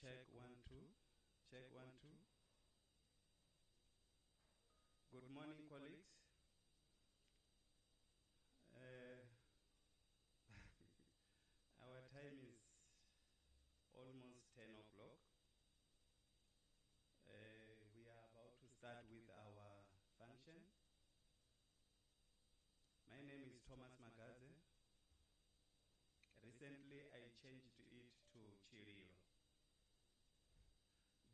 Check 1 2. Check 1 2. Good morning, colleagues. Our time is almost 10 o'clock. We are about to start with our function. My name is Thomas Magaze. Recently, I changed it to Chirio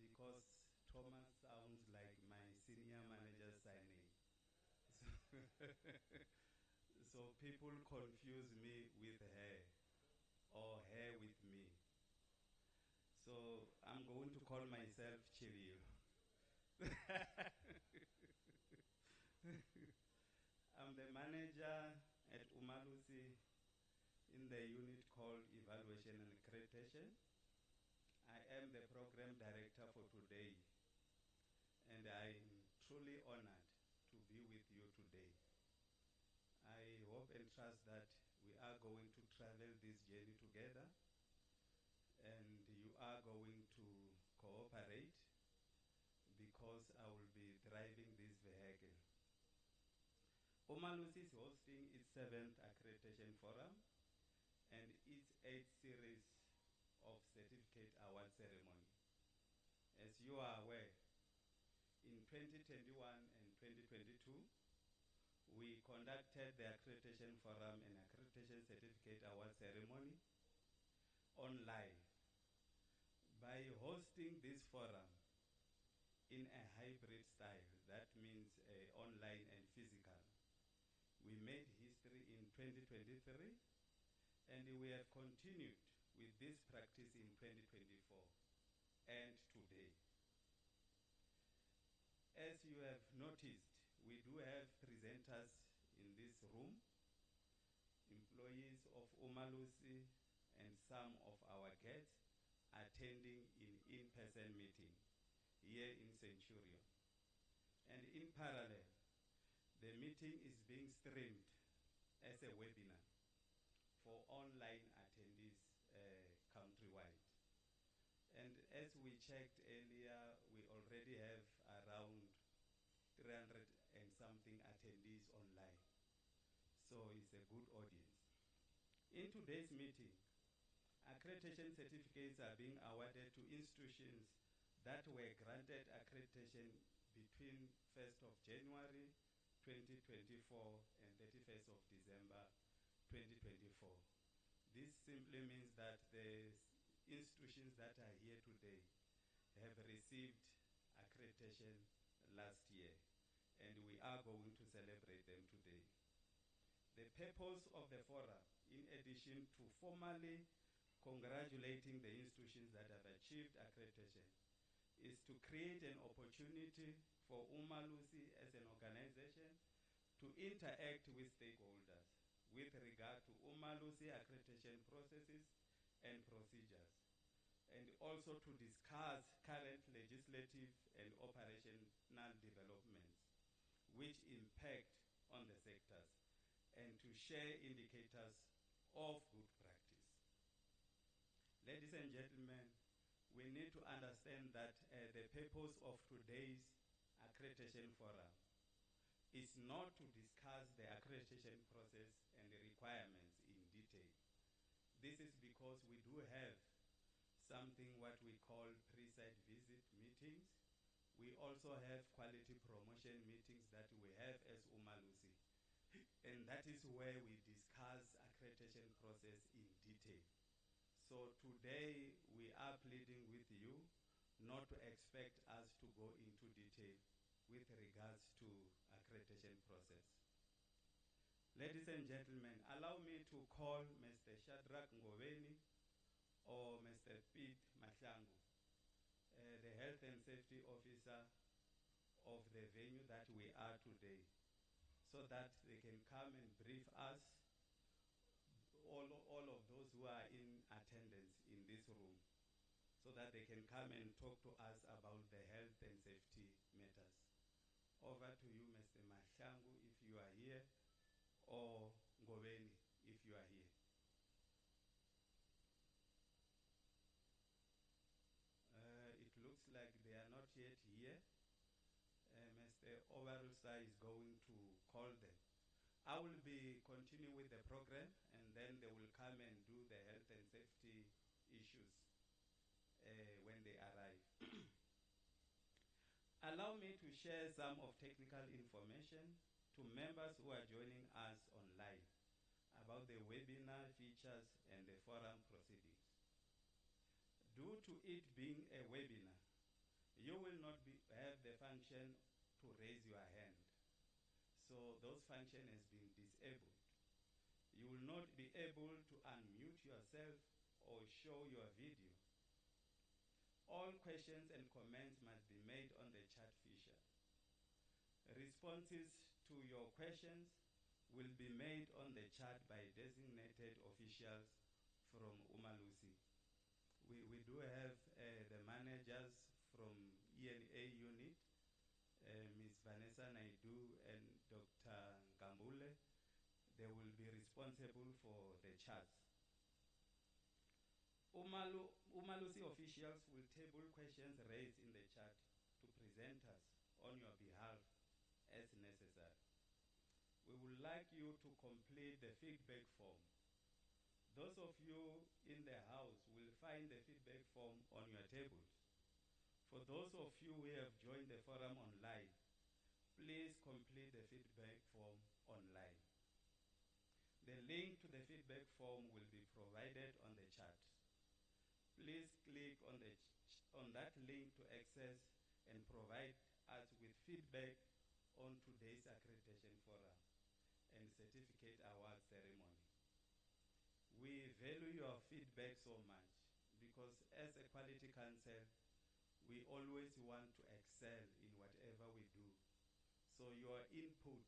because Thomas sounds like my senior manager's surname. So people confuse me with her or her with me. So I'm going to call myself Chirio. I'm the manager at Umalusi in the unit called Evaluation and Accreditation. I am the program director for today, and I'm truly honored to be with you today. I hope and trust that we are going to travel this journey together, and you are going to cooperate because I will be driving this vehicle. Umalusi is hosting its 7th Accreditation Forum and its 8th series of Certificate Award Ceremony. As you are aware, in 2021 and 2022, we conducted the Accreditation Forum and Accreditation Certificate Award Ceremony online. By hosting this forum in a hybrid style, that means online and physical, we made history in 2023, and we have continued with this practice in 2024 and today. As you have noticed, we do have presenters in this room, employees of Umalusi, and some of our guests attending in-person meeting here in Centurion. And in parallel, the meeting is being streamed as a webinar for online attendees countrywide. And as we checked earlier, we already have around 300 and something attendees online. So it's a good audience. In today's meeting, accreditation certificates are being awarded to institutions that were granted accreditation between 1st of January 2024 and 31st of December 2024. This simply means that the institutions that are here today have received accreditation last year, and we are going to celebrate them today. The purpose of the forum, in addition to formally congratulating the institutions that have achieved accreditation, is to create an opportunity for Umalusi as an organization to interact with stakeholders with regard to Umalusi accreditation processes and procedures, and also to discuss current legislative and operational developments which impact on the sectors, and to share indicators of good practice. Ladies and gentlemen, we need to understand that the purpose of today's accreditation forum is not to discuss the accreditation process and the requirements in detail. This is because we do have something what we call pre-site visit meetings. We also have quality promotion meetings that we have as Umalusi. And that is where we discuss accreditation process in detail. So today we are pleading with you not to expect us to go into detail with regards to accreditation process. Ladies and gentlemen, allow me to call Mr. Shadrach Ngoveni or Mr. Pete Mahlangu, the Health and Safety Officer of the venue that we are today, so that they can come and brief us, all of those who are in attendance in this room, so that they can come and talk to us about the health and safety matters. Over to you, Mr. Mahlangu, if you are here, or Ngoveni, if you are here. the overall is going to call them. I will be continuing with the program, and then they will come and do the health and safety issues when they arrive. Allow me to share some of technical information to members who are joining us online about the webinar features and the forum proceedings. Due to it being a webinar, you will not have the function to raise your hand. So those function has been disabled. You will not be able to unmute yourself or show your video. All questions and comments must be made on the chat feature. Responses to your questions will be made on the chat by designated officials from Umalusi. We do have the managers from ENA unit, Ms. Vanessa Naidu and Dr. Gambule. They will be responsible for the chats. Umalusi officials will table questions raised in the chat to presenters on your behalf as necessary. We would like you to complete the feedback form. Those of you in the house will find the feedback form on your tables. For those of you who have joined the forum online, please complete the feedback form online. The link to the feedback form will be provided on the chat. Please click on that link to access and provide us with feedback on today's accreditation forum and certificate award ceremony. We value your feedback so much because as a quality council, we always want to excel in whatever we do. So your input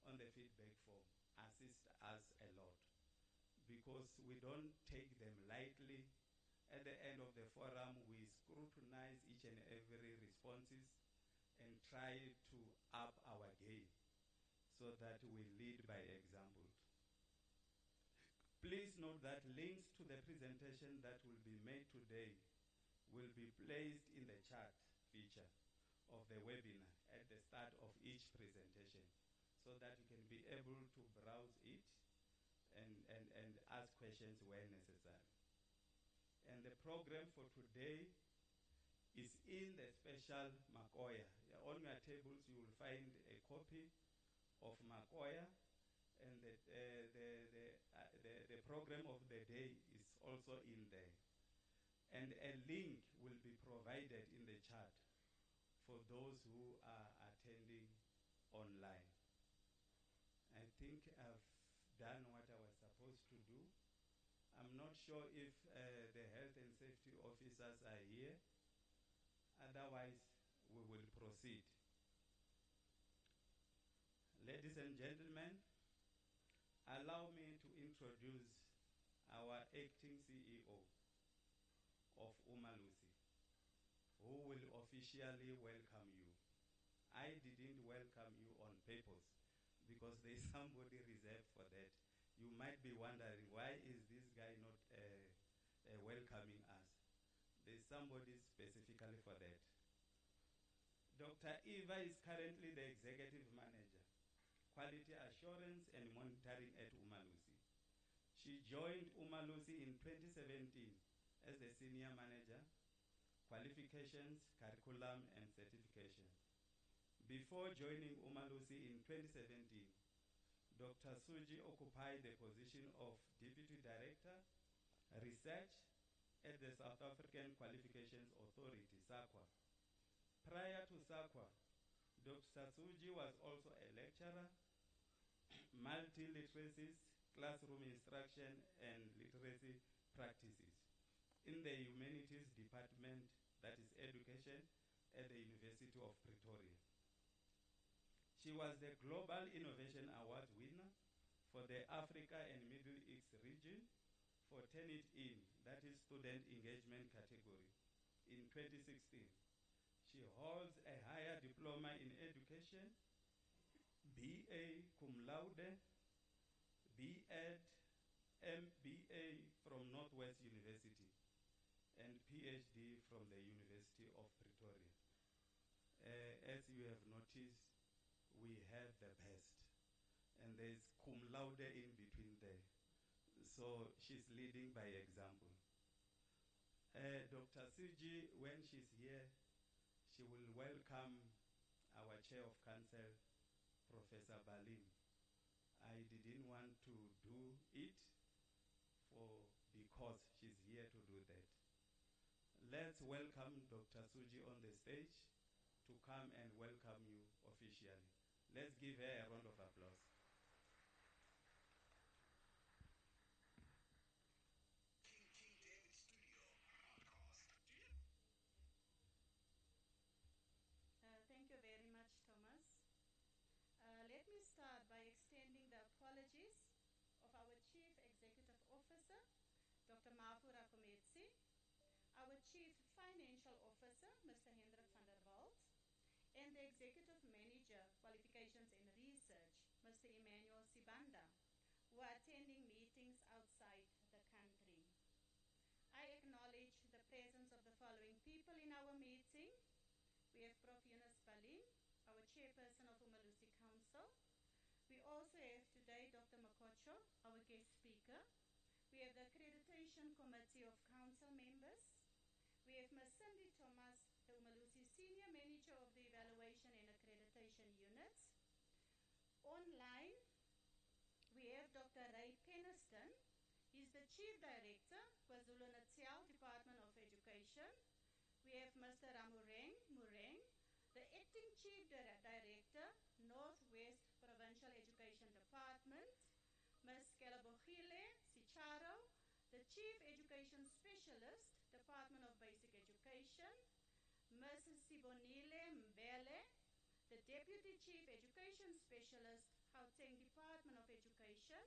on the feedback form assists us a lot because we don't take them lightly. At the end of the forum, we scrutinize each and every responses and try to up our game so that we lead by example. Please note that links to the presentation that will be made today will be placed in the chat feature of the webinar at the start of each presentation so that you can be able to browse it and ask questions where necessary. And the program for today is in the special Makoya. On your tables you will find a copy of Makoya, and the program of the day is also in there. And a link will be provided in the chat for those who are attending online. I think I've done what I was supposed to do. I'm not sure if the health and safety officers are here. Otherwise, we will proceed. Ladies and gentlemen, allow me to introduce our acting CEO of Umalusi, who will officially welcome you. I didn't welcome you on purpose because there is somebody reserved for that. You might be wondering, why is this guy not welcoming us? There's somebody specifically for that. Dr. Eva is currently the Executive Manager, Quality Assurance and Monitoring at Umalusi. She joined Umalusi in 2017 as the Senior Manager, Qualifications, Curriculum and Certification. Before joining Umalusi in 2017, Dr. Suji occupied the position of Deputy Director, Research at the South African Qualifications Authority, SAQA. Prior to SAQA, Dr. Suji was also a lecturer, multi-literacies, classroom instruction and literacy practices in the Humanities Department, that is Education, at the University of Pretoria. She was the Global Innovation Award winner for the Africa and Middle East region for Turn It In, that is Student Engagement category, in 2016. She holds a higher diploma in education, BA cum laude, B.Ed, MBA from Northwest University, and PhD from the University of Pretoria. As you you have noticed, we have the best. And there's cum laude in between there. So she's leading by example. Dr. Suji, when she's here, she will welcome our Chair of Council, Professor Balim. I didn't want to do it because she's here to do that. Let's welcome Dr. Suji on the stage to come and welcome you officially. Let's give her a round of applause. Thank you very much, Thomas. Let me start by extending the apologies of our Chief Executive Officer, Dr. Mafura Kometsi, our Chief Financial Officer, Mr. Hendrik van der Walt, and the Executive Manager, Qualifications and Research, Mr. Emmanuel Sibanda, who are attending meetings outside the country. I acknowledge the presence of the following people in our meeting. We have Prof. Yunus Balim, our Chairperson of Umalusi Council. We also have today Dr. Makocho, our guest speaker. We have the Accreditation Committee of Council members. We have Ms. Cindy Thomas, the Umalusi Senior Manager of the Evaluation and Accreditation Unit. Online, we have Dr. Ray Peniston. He's the Chief Director, KwaZulu-Natal Department of Education. We have Mr. Ramureng Mureng, the Acting Chief Director, Northwest Provincial Education Department. Ms. Kelabogile Sicharo, the Chief Education Specialist, Department of Basic Education. Ms. Sibonile Mbele, the Deputy Chief Education Specialist, Gauteng Department of Education.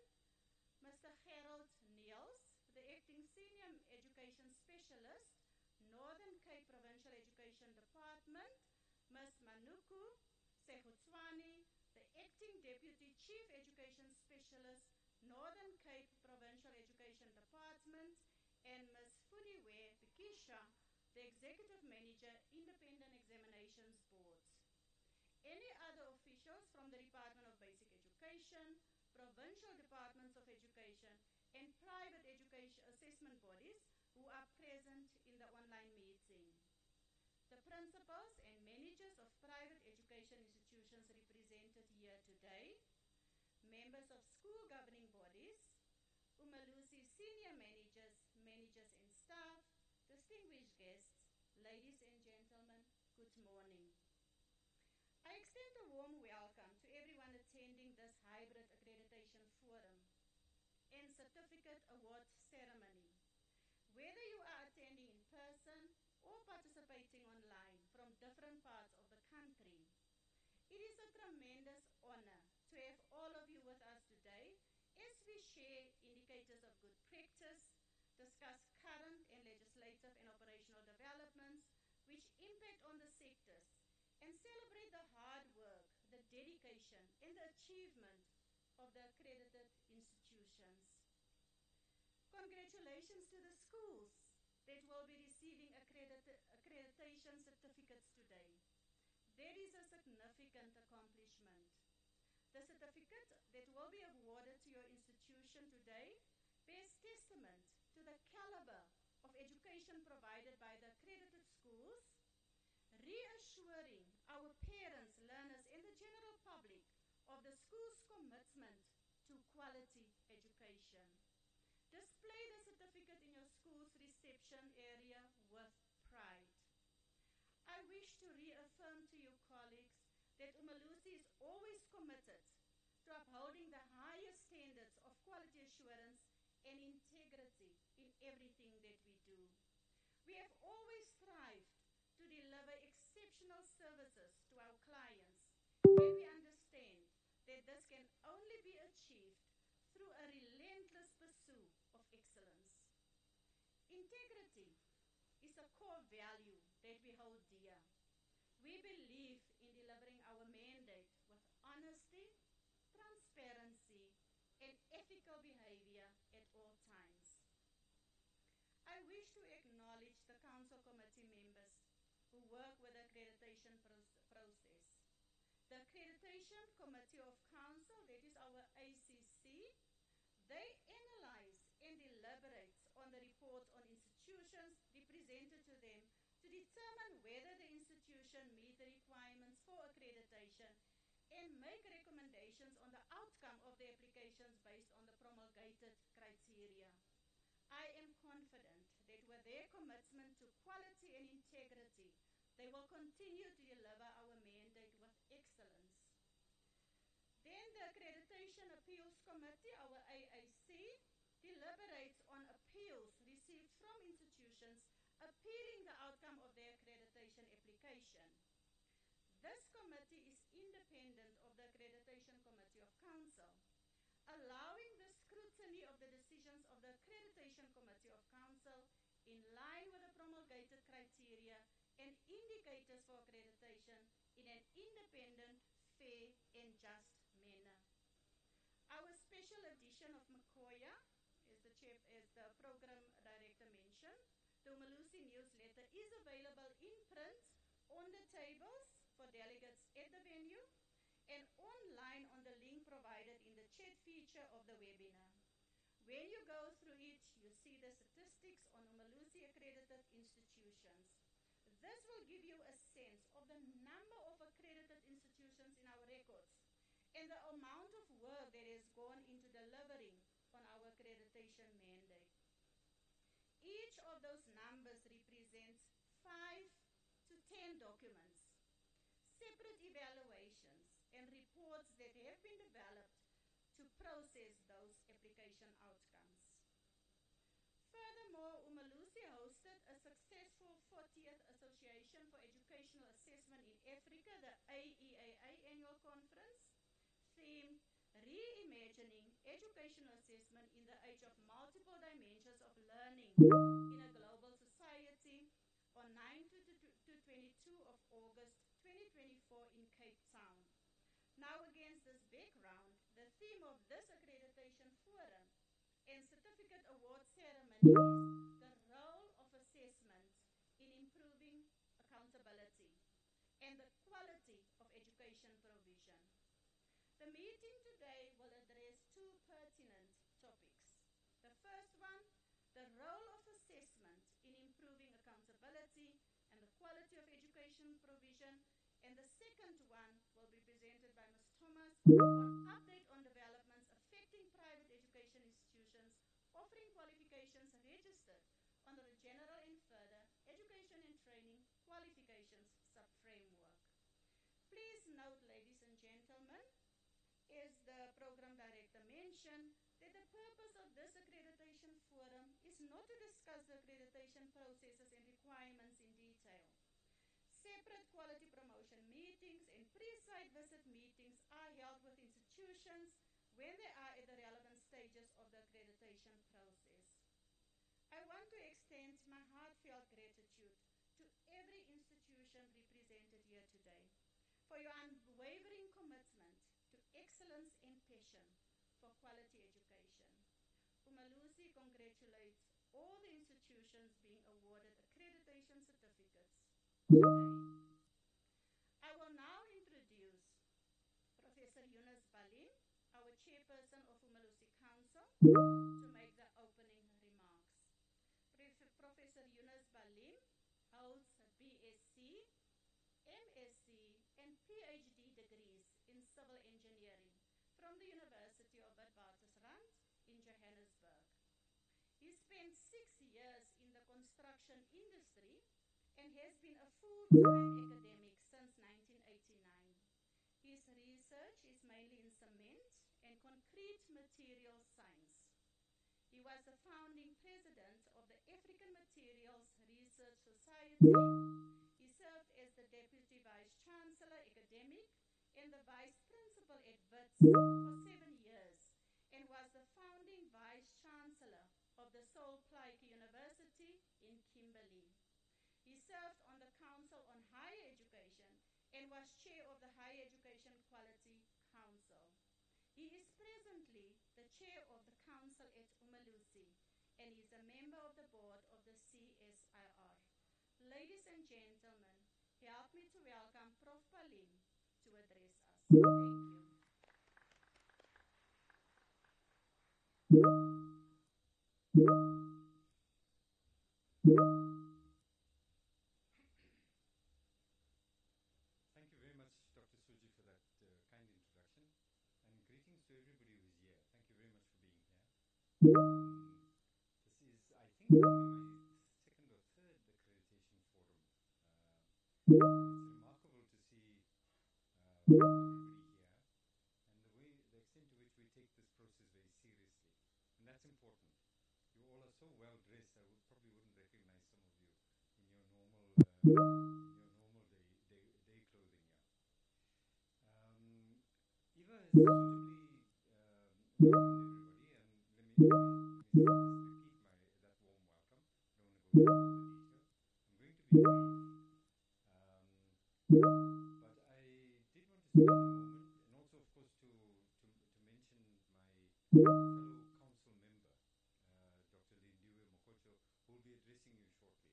Mr. Gerald Niels, the Acting Senior Education Specialist, Northern Cape Provincial Education Department. Ms. Manuku Sehutswani, the Acting Deputy Chief Education Specialist, Northern Cape Provincial Education Department. And Ms. Fudiwe Bikisha, the Executive Manager, Independent Examinations Board. Any other officials from the Department of Basic Education, provincial departments of education, and private education assessment bodies who are present in the online meeting. The principals and managers of private education institutions represented here today, members of school governing bodies, Umalusi senior managers, managers and staff, distinguished guests, ladies and gentlemen, good morning. I extend a warm welcome to everyone attending this hybrid accreditation forum and certificate award ceremony. Whether you are attending in person or participating online from different parts of the country, it is a tremendous honor to have all of you with us today as we share indicators of good practice, discuss current and legislative and operational developments which impact on the sectors, and celebrate the hard work, the dedication, and the achievement of the accredited institutions. Congratulations to the schools that will be receiving accreditation certificates today. That is a significant accomplishment. The certificate that will be awarded to your institution today bears testament to the caliber of education provided by the accredited schools, reassuring our parents, learners, and the general public of the school's commitment to quality education. Display the certificate in your school's reception area with pride. I wish to reaffirm to you colleagues that Umalusi is always committed to upholding the highest standards of quality assurance and integrity in everything that we do. We have always strived to deliver exceptional services to our clients, and we understand that this can only be achieved through a relentless pursuit of excellence. Integrity is a core value that we hold dear. We believe in delivering our mandate with honesty, transparency, and ethical behavior at all times. I wish to acknowledge the Council Committee members who work with the accreditation process. Accreditation Committee of Council, that is our ACC, they analyze and deliberate on the reports on institutions represented to them to determine whether the institution meet the requirements for accreditation and make recommendations on the outcome of the applications based on the promulgated criteria. I am confident that with their commitment to quality and integrity, they will continue to deliver our mandate with excellence. Then the Accreditation Appeals Committee, our AAC, deliberates on appeals received from institutions appealing the outcome of their accreditation application. This committee is independent of the Accreditation Committee of Council, allowing the scrutiny of the decisions of the Accreditation Committee of Council in line with the promulgated criteria and indicators for accreditation in an independent, fair, and just manner. Our special edition of Makoya, as the program director mentioned, the Umalusi newsletter is available in print on the tables for delegates at the venue and online on the link provided in the chat feature of the webinar. When you go through it, you see the statistics on Umalusi accredited institutions. This will give you a sense of the number of accredited institutions in our records and the amount of work that has gone into delivering on our accreditation mandate. Each of those numbers represents 5 to 10 documents, separate evaluations, and reports that have been developed to process those application outcomes. Furthermore, Umalusi hosted a successful 40th Association for Educational Assessment in Africa, the AEAA Annual Conference, themed Reimagining Educational Assessment in the Age of Multiple Dimensions of Learning in a Global Society on 9 to 22 of August 2024 in Cape Town. Now, against this background, the theme of this accreditation forum and certificate award ceremony is the role of assessment in improving accountability and the quality of education provision. The meeting today will address two pertinent topics. The first one, the role of assessment in improving accountability and the quality of education provision, and the second one will be presented by Ms. Thomas on update on developments affecting private education institutions offering qualifications registered under the General and Further Education and Training Qualifications Sub-Framework. Please note, ladies and gentlemen, as the program director mentioned, that the purpose of this accreditation forum is not to discuss the accreditation processes and requirements in detail. Separate quality promotion meetings and pre-site visit meetings are held with institutions when they are at the relevant stages of the accreditation process. I want to extend my heartfelt gratitude to every institution represented here today for your unwavering commitment to excellence and passion for quality education. Umalusi congratulates all the institutions being awarded accreditation certificates today. I will now introduce Professor Yunus Balim, our chairperson of Umalusi Council, to make the opening remarks. Professor Yunus Balim holds a BSc, MSc, and PhD degrees in civil engineering from the University of Witwatersrand in Johannesburg. He spent 6 years in the construction industry and has been a full-time academic since 1989. His research is mainly in cement and concrete material science. He was the founding president of the African Materials Research Society. He served as the Deputy Vice Chancellor Academic and the Vice Principal at WITS for 7 years and was the founding Vice Chancellor of the Sol Plaatje University in Kimberley. He served on the Council on Higher Education and was chair of the Higher Education Quality Council. He is presently the chair of the council at Umalusi and is a member of the board of the CSIR. Ladies and gentlemen, help me to welcome Prof. Balim to address us. Thank you very much, Dr. Suji, for that kind introduction. And greetings to everybody who's here. Thank you very much for being here. This is, I think, only my second or third accreditation forum. And it's remarkable to see everybody here and the extent to which we take this process very seriously. And that's important. You all are so well dressed, I probably wouldn't recognize some of you in your normal day clothing. Eva has suitably welcomed everybody, and let me just repeat that warm welcome. I don't want to go into all the detail. I'm going to be brief, but I did want to spend a moment, and also, of course, to mention my fellow council member, Dr. Lindiwe Mokocho, who will be addressing you shortly.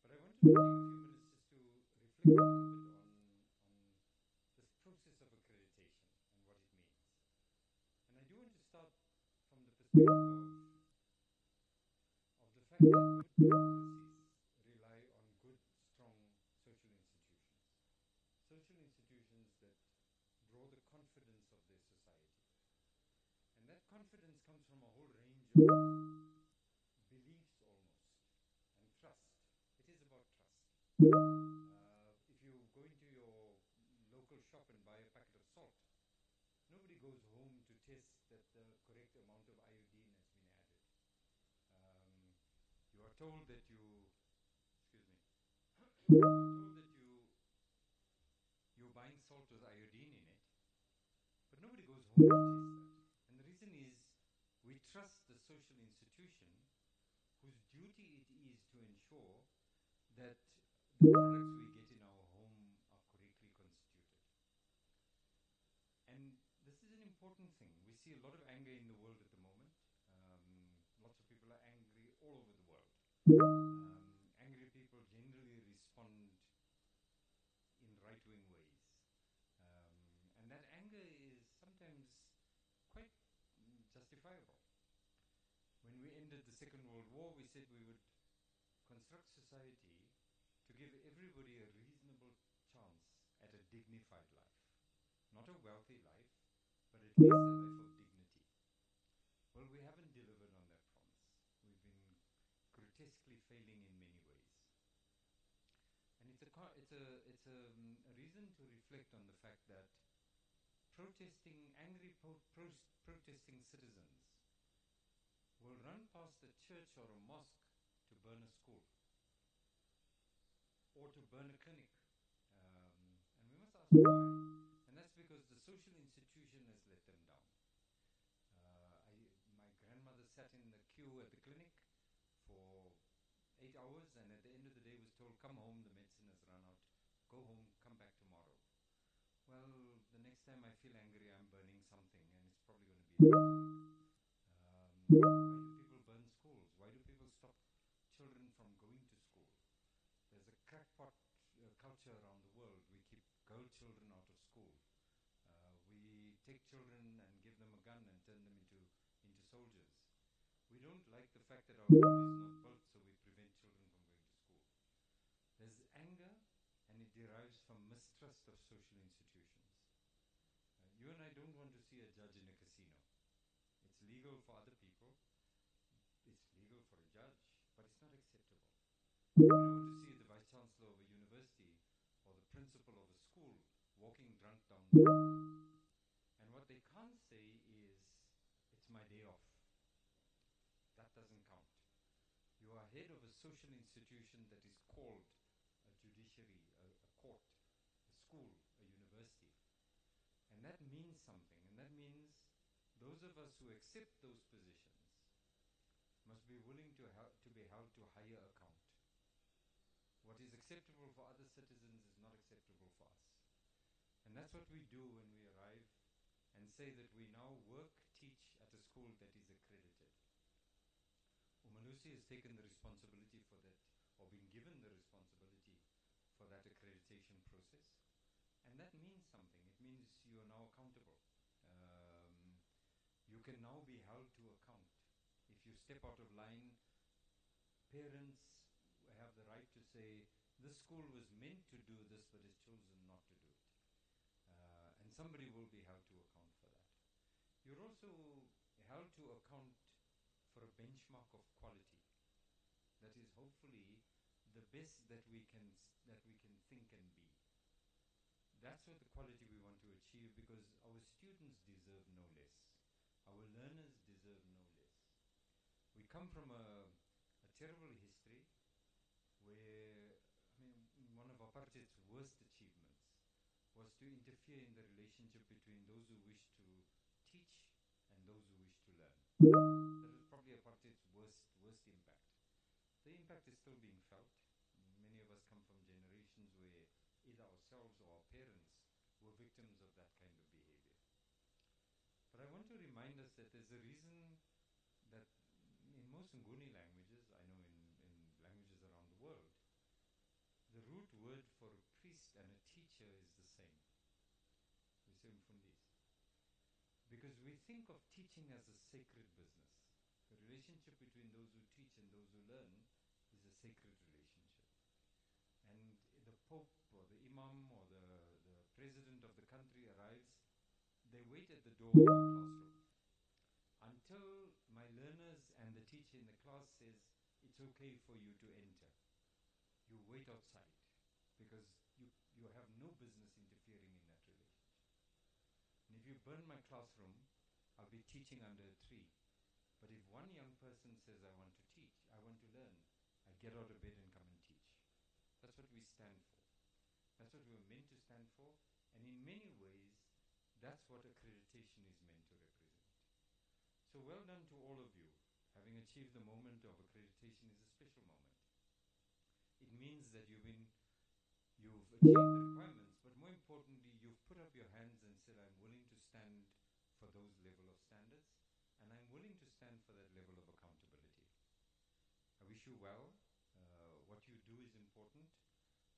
But I wanted to take a few minutes just to reflect a little bit on this process of accreditation and what it means. And I do want to start from the perspective of the fact that good democracies rely on good, strong social institutions. Social institutions that draw the confidence of their society. And that confidence comes from a whole range of beliefs almost, and trust. It is about trust. If you go into your local shop and buy a packet of salt, nobody goes home to test that the correct amount of iodine has been added. You are told that you're buying salt with iodine in it, but nobody goes home to test that. And the reason is we trust the social institution whose duty it is to ensure that the products we get in our home are correctly constituted. And this is an important thing. We see a lot of anger in the world at the moment. Lots of people are angry all over the world. Angry people generally respond in right-wing ways. And that anger is sometimes quite justifiable. When we ended the Second World War, we said we would construct society to give everybody a reasonable chance at a dignified life. Not a wealthy life, but at least a life of dignity. Well, we haven't delivered on that promise. We've been grotesquely failing in many ways. And it's a reason to reflect on the fact that protesting citizens will run past a church or a mosque to burn a school or to burn a clinic. And we must ask why. And that's because the social institution has let them down. My grandmother sat in the queue at the clinic for 8 hours, and at the end of the day was told, come home, the medicine has run out, go home, come back tomorrow. Well, the next time I feel angry, I'm burning something, and it's probably going to be a clinic. Why do people burn schools? Why do people stop children from going to school? There's a crackpot culture around the world. We keep girl children out of school. We take children and give them a gun and turn them into soldiers. We don't like the fact that our road is not built, so we prevent children from going to school. There's anger, and it derives from mistrust of social institutions. You and I don't want to see a judge in a casino. It's legal for other people. It's legal for a judge, but it's not acceptable. We don't want to see the vice chancellor of a university or the principal of a school walking drunk down the road. And what they can't say is, it's my day off. That doesn't count. You are head of a social institution that is called a judiciary, a court, a school, a university. And that means something. And that means those of us who accept those positions must be willing to be held to higher account. What is acceptable for other citizens is not acceptable for us. And that's what we do when we arrive and say that we now work, teach at a school that is accredited. Umalusi has taken the responsibility for that, or been given the responsibility for that accreditation process. And that means something. It means accountable. You can now be held to account. If you step out of line, parents have the right to say, this school was meant to do this but has chosen not to do it. And somebody will be held to account for that. You're also held to account for a benchmark of quality that is hopefully the best that we can think and be. That's what the quality we want to achieve, because our students deserve no less. Our learners deserve no less. We come from a terrible history where, one of apartheid's worst achievements was to interfere in the relationship between those who wish to teach and those who wish to learn. That was probably apartheid's worst impact. The impact is still being felt. Many of us come from generations where either ourselves or our parents were victims of that kind of behavior. But I want to remind us that there's a reason that in most Nguni languages, I know in languages around the world, the root word for a priest and a teacher is the same. We say mfundisi. Because we think of teaching as a sacred business. The relationship between those who teach and those who learn is a sacred relationship. And the Pope or the Imam or the President of the country arrives, they wait at the door of our classroom until my learners and the teacher in the class says, it's okay for you to enter. You wait outside, because you have no business interfering in that relationship. And if you burn my classroom, I'll be teaching under a tree. But if one young person says, I want to teach, I want to learn, I get out of bed and come and teach. That's what we stand for. That's what we were meant to stand for. And in many ways, that's what accreditation is meant to represent. So well done to all of you. Having achieved the moment of accreditation is a special moment. It means that you've achieved the requirements, but more importantly, you've put up your hands and said, I'm willing to stand for those level of standards, and I'm willing to stand for that level of accountability. I wish you well. What you do is important,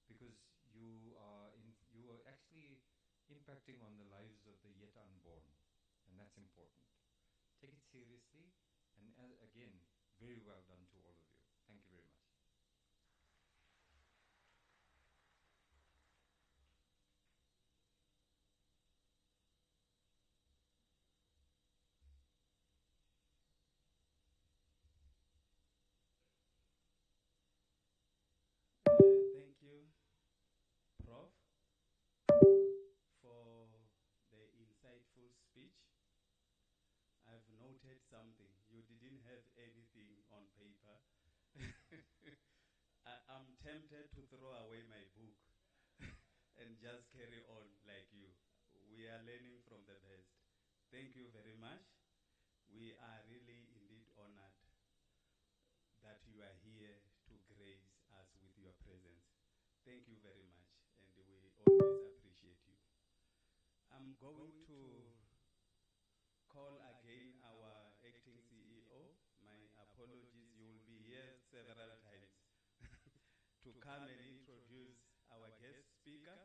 because you are actually impacting on the lives of the yet unborn, and that's important. Take it seriously, and again, very well done to all of you. Thank you very much. Thank you, Prof, for the insightful speech. I've noted something. You didn't have anything on paper. I'm tempted to throw away my book and just carry on like you. We are learning from the best. Thank you very much. We are really indeed honored that you are here to grace us with your presence. Thank you very much, and we always appreciate you. I'm going to call again our acting CEO. My apologies, you will be here several times to come and introduce our guest speaker,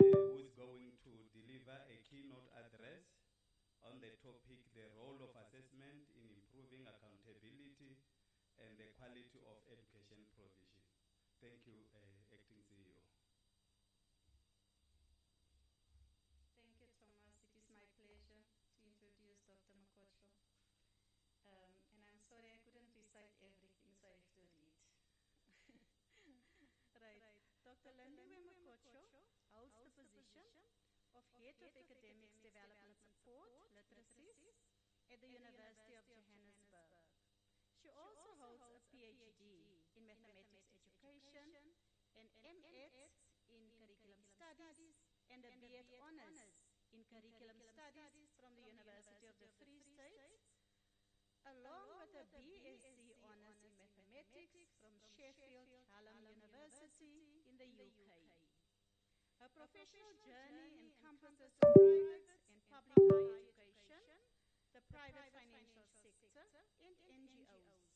who is going to deliver a keynote address on the topic, the role of assessment in improving accountability and the quality of education provision. Thank you, acting CEO. Thank you, Thomas. It is my pleasure to introduce Dr. Makocho. And I'm sorry I couldn't recite everything, so I have to read. Right. Dr. Lindiwe Makocho holds the position of Head of Academics Development Support, Literacies at the University of Johannesburg. She also holds a PhD in Mathematics Education, an M.Ed in Curriculum Studies, and a B.Ed Honours in Curriculum Studies from the University of the Free State, along with a BSc Honours in Mathematics from Sheffield Hallam University in the UK. Her professional journey encompasses private and public higher education, the private financial sector, and NGOs.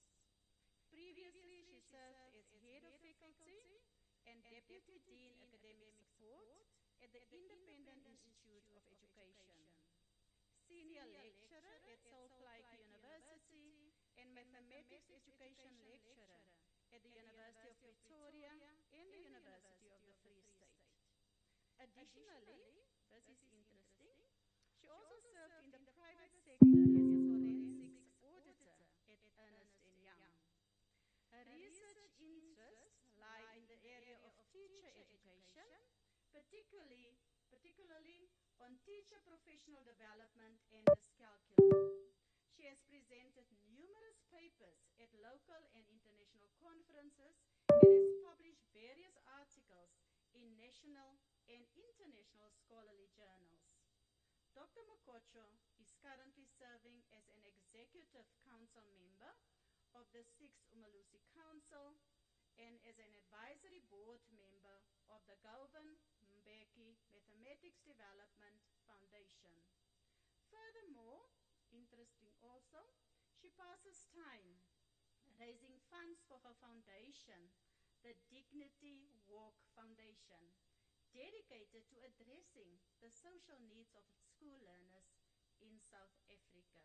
Previously, she served as Head of Faculty and Deputy Dean Academic Support at the Independent Institute of Education, senior lecturer at Southpike University, and mathematics education lecturer at the University of Pretoria and the University of the Free State. Additionally, this is interesting, she also served in the private sector as a forensics auditor at Ernst & Young. Her research interests lie in the area of teacher education, particularly on teacher professional development and dyscalculia. She has presented numerous papers at local and international conferences and has published various articles in national and international scholarly journals. Dr. Mokocho is currently serving as an executive council member of the 6th Umalusi Council and as an advisory board member of the Galvin Mbeki Mathematics Development Foundation. Furthermore, interesting also, she passes time raising funds for her foundation, the Dignity Walk Foundation, dedicated to addressing the social needs of school learners in South Africa.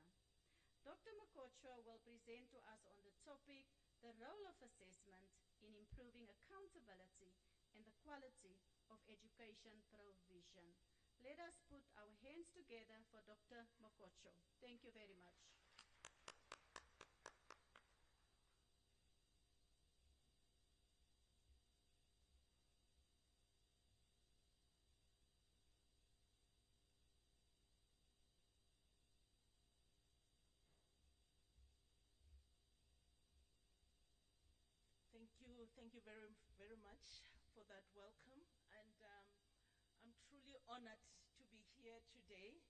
Dr. Mokocho will present to us on the topic, the role of assessment in improving accountability and the quality of education provision. Let us put our hands together for Dr. Mokocho. Thank you very much. Thank you very, very much for that welcome. And I'm truly honored to be here today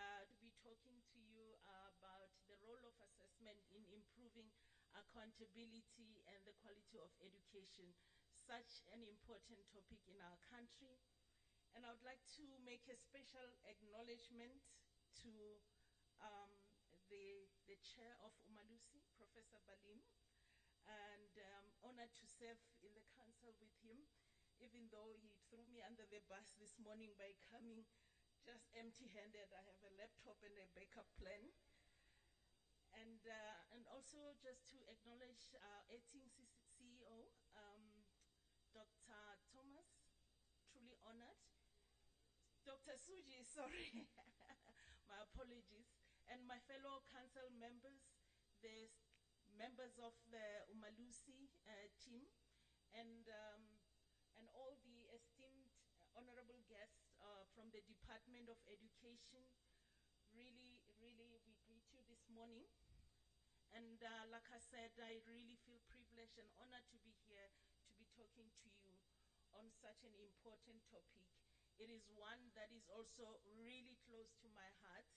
to be talking to you about the role of assessment in improving accountability and the quality of education, such an important topic in our country. And I would like to make a special acknowledgement to the chair of Umalusi, Professor Balim, and honored to serve in the council with him, even though he threw me under the bus this morning by coming just empty-handed. I have a laptop and a backup plan. And also just to acknowledge our acting CEO, Dr. Thomas, truly honored. Dr. Suji, sorry, my apologies. And my fellow council members, the members of the Umalusi team, and all the esteemed honorable guests from the Department of Education. Really, really, we greet you this morning. And like I said, I really feel privileged and honored to be here to be talking to you on such an important topic. It is one that is also really close to my heart.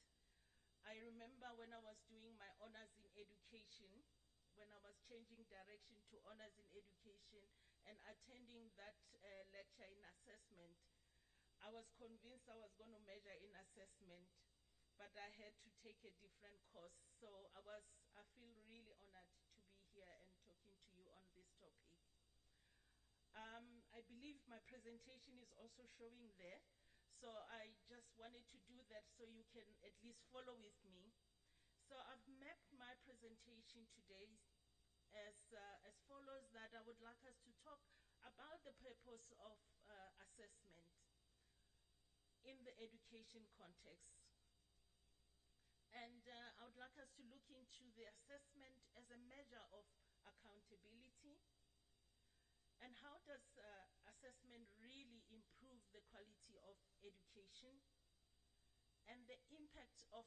I remember when I was doing my honors in education, when I was changing direction to honors in education and attending that lecture in assessment, I was convinced I was going to major in assessment, but I had to take a different course. So I feel really honored to be here and talking to you on this topic. I believe my presentation is also showing there. So I just wanted to do that so you can at least follow with me. So I've mapped my presentation today as follows, that I would like us to talk about the purpose of assessment in the education context. And I would like us to look into the assessment as a measure of accountability. And how does assessment really improve the quality of education? And the impact of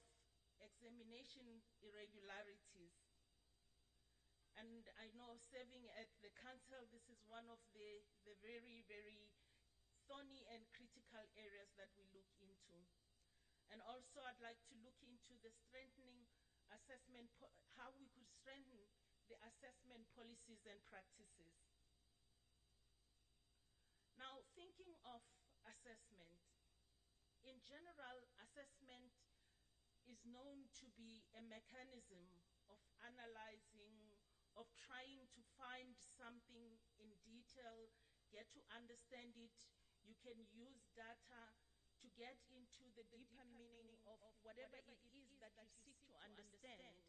examination irregularities. And I know serving at the council, this is one of the very, very thorny and critical areas that we look into. And also I'd like to look into the strengthening assessment, how we could strengthen the assessment policies and practices. Now, thinking of assessment, in general, assessment is known to be a mechanism of analyzing, of trying to find something in detail, get to understand it. You can use data to get into the deeper meaning of whatever it is that you seek to understand.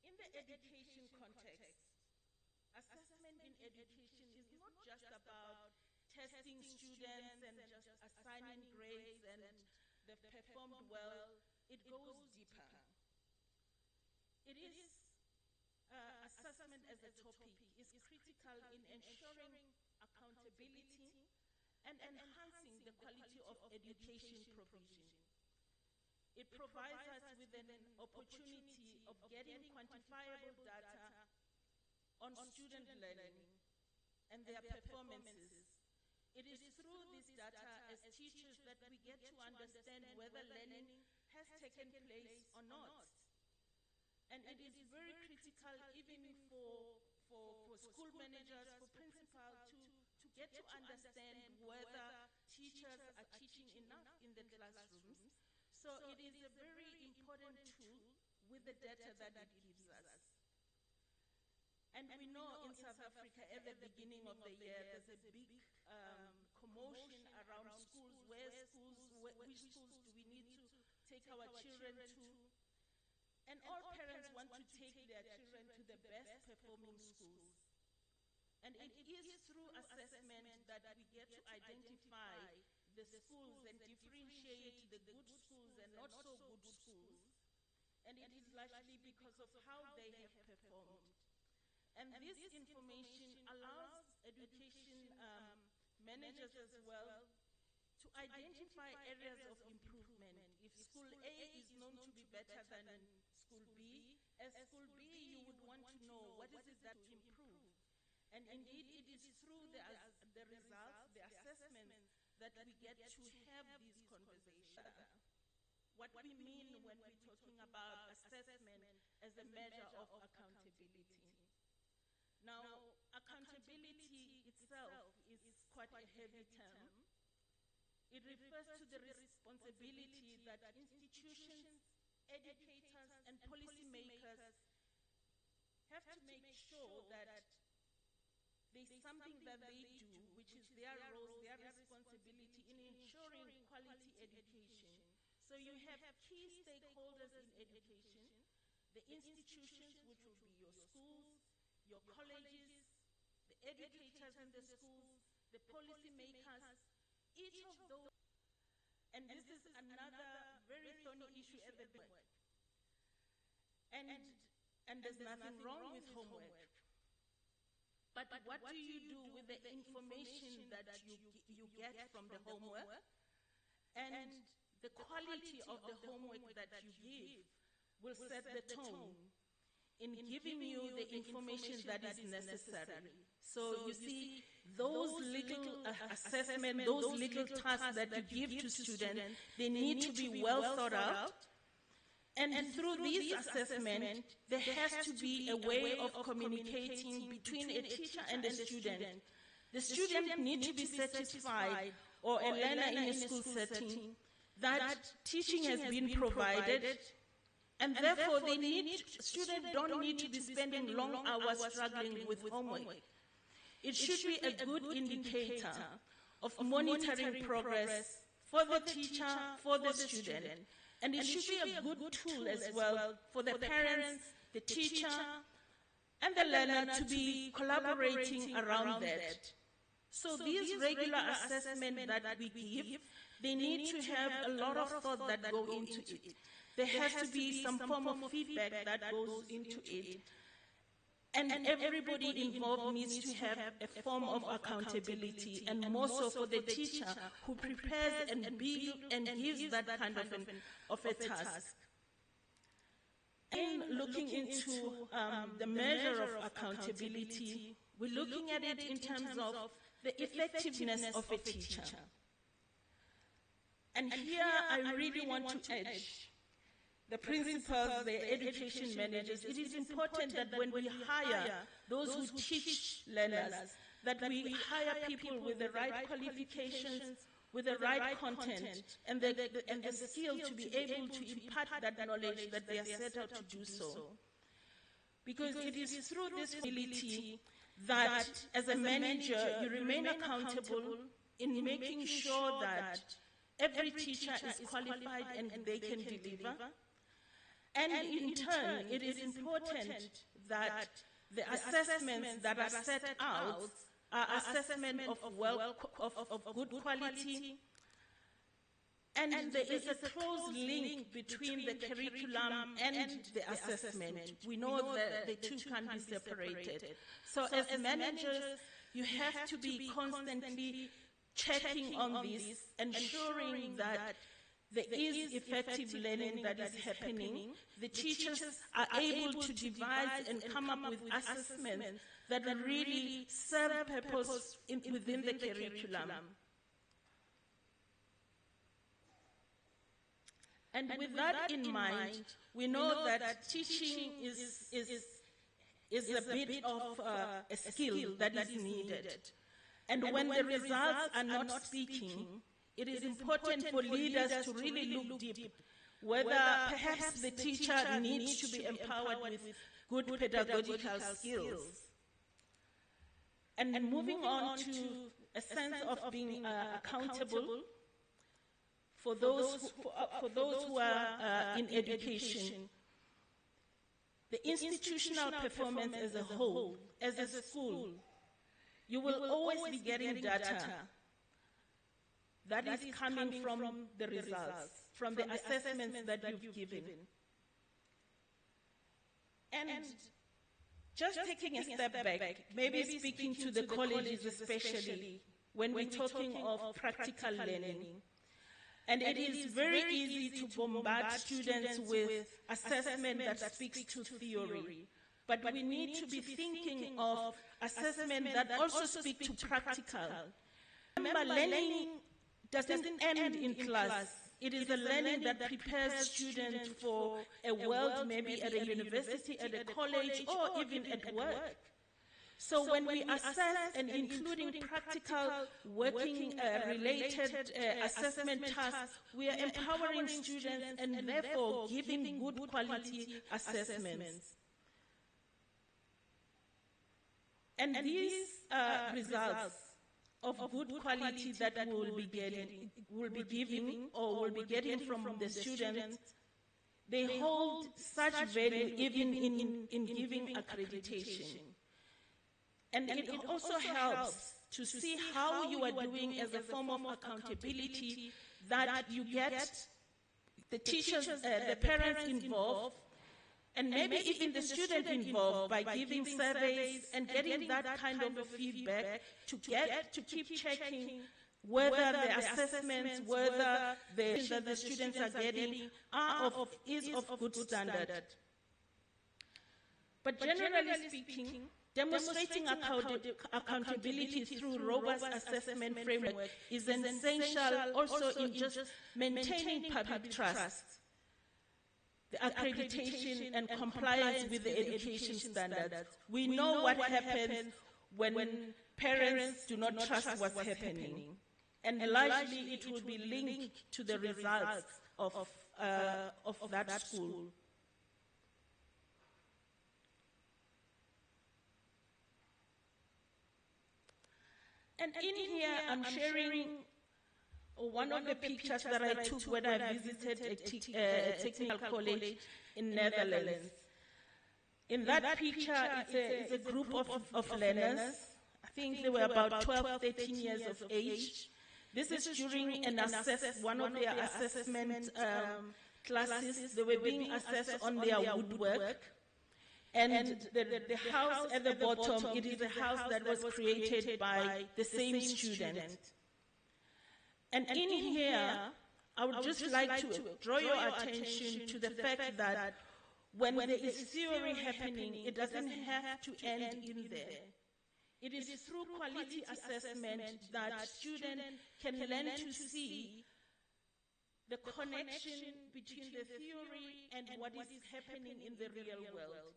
In the education context, assessment in education is not just about testing students and just assigning grades and they've performed well. It goes deeper. It is assessment as a topic is critical in ensuring accountability and enhancing the quality of education provision. It provides us with an opportunity of getting quantifiable data on student learning and their performances. It is through this data as teachers that we get to understand whether learning has taken place or not. And it is very critical even for school managers, for principals to get to understand whether teachers are teaching enough in the classrooms. So it is a very important tool with the data that it gives us. And we know in South Africa at the beginning of the year there's a big commotion around schools. Which schools do we need to take our children to? And all parents want to take their children to the best performing schools. And it is through assessment that we get to identify the schools and differentiate the good schools and not so good schools. And it is largely because of how they have performed. And this information allows education managers as well to identify areas of improvement. If school A is known to be better than school B, as school B you would want to know what is it that to improve. And indeed it is through the results, the assessments, that we get to have these conversations. What we mean when we're talking about assessment as a measure of accountability. Now, accountability itself is quite a heavy term. It refers to the responsibility that institutions, educators, and policymakers have to make sure that there's something that they do, which is their role, their responsibility in ensuring quality education. So you have key stakeholders in education, the institutions, which will be your schools, your colleges, the educators in the schools, the policymakers, each of those. And this is another very thorny issue at the moment. And there's nothing wrong with homework. But what do you do with the information that you get from the homework and the quality of the homework that you give will set the tone in giving you the information that is necessary. So you see, those little assessments, those little tasks that you give to students, they need to be well thought out. And through these assessments, there has to be a way of communicating between a teacher and a student. The student needs to be satisfied, or a learner in a school setting, that teaching has been provided, and therefore students don't need to be spending long hours struggling with homework. It should be a good indicator of monitoring progress for the teacher, for the student. And it should be a good tool as well for the parents, the teacher, and the learner to be collaborating around that. So these regular assessments that we give, they need to have a lot of thought that go into it. There has to be some form of feedback that goes into it. And everybody involved needs to have a form of accountability, and more so for the teacher who prepares and builds and gives that kind of a task. In looking into the measure of accountability, we're looking at it in terms of the effectiveness of a teacher. And here I really want to urge the principals, the education managers. It is important that when we hire those who teach learners, that we hire people with the right qualifications, with the right content, and the skill to be able to impart that knowledge that they are set out to do so. Because it is through this ability that, as a manager, you remain accountable in making sure that every teacher is qualified and they can deliver. And in turn, it is important that the assessments that are set out are assessment of good quality, and there is a close link between the curriculum and the assessment. We know that the two can be separated. So as managers, you have to be constantly checking on this, ensuring that there is effective learning that is happening. The teachers are able to devise and come up with assessments that really serve purpose within the curriculum. And with that in mind, we know that teaching is a bit of a skill that is needed. And when the results are not speaking, it is important for leaders to really look deep, whether perhaps the teacher needs to be empowered with good pedagogical skills. And moving on to a sense of being accountable for those who are in education, the institutional performance as a whole, as a school, you will always be getting data that is coming from the results, from the assessments that you've given. And just taking a step back, maybe speaking to the colleges especially, when we're talking of practical learning, and it is very easy to bombard students with assessment that speaks to theory. But we need to be thinking of assessment that also speak to practical. Remember, learning doesn't end in class. It is a learning that prepares students for a world, maybe at a university, at a college, or even at work. So when we assess and including practical working related assessment tasks, we are empowering students and therefore giving good quality assessments. And these results of good quality that we will be giving or will be getting from the students, they hold such value even in giving accreditation. And it also helps to see how you are doing as a form of accountability, that you get the teachers, the parents involved, and maybe even the student involved by giving surveys and getting that kind of a feedback to keep checking whether the assessments, whether the students are getting is of good standard. But generally speaking, demonstrating accountability through robust assessment framework is essential also in just maintaining public trust, the accreditation and compliance with the education standards. We know what happens when parents do not trust what's happening, and largely it will be linked to the results of that school. And in here, I'm sharing one of the pictures that I took when I visited a technical college in Netherlands. In that picture, it's a group of learners. I think they were about 12, 13 years of age. This is during one of their assessment classes. They were being assessed on their woodwork. And the house at the bottom, it is a house that was created by the same student. And in here, I would just like to draw your attention to the fact that when there is theory happening, it doesn't have to end in there. It is through quality assessment that students can learn to see the connection between the theory and what is happening in the real world.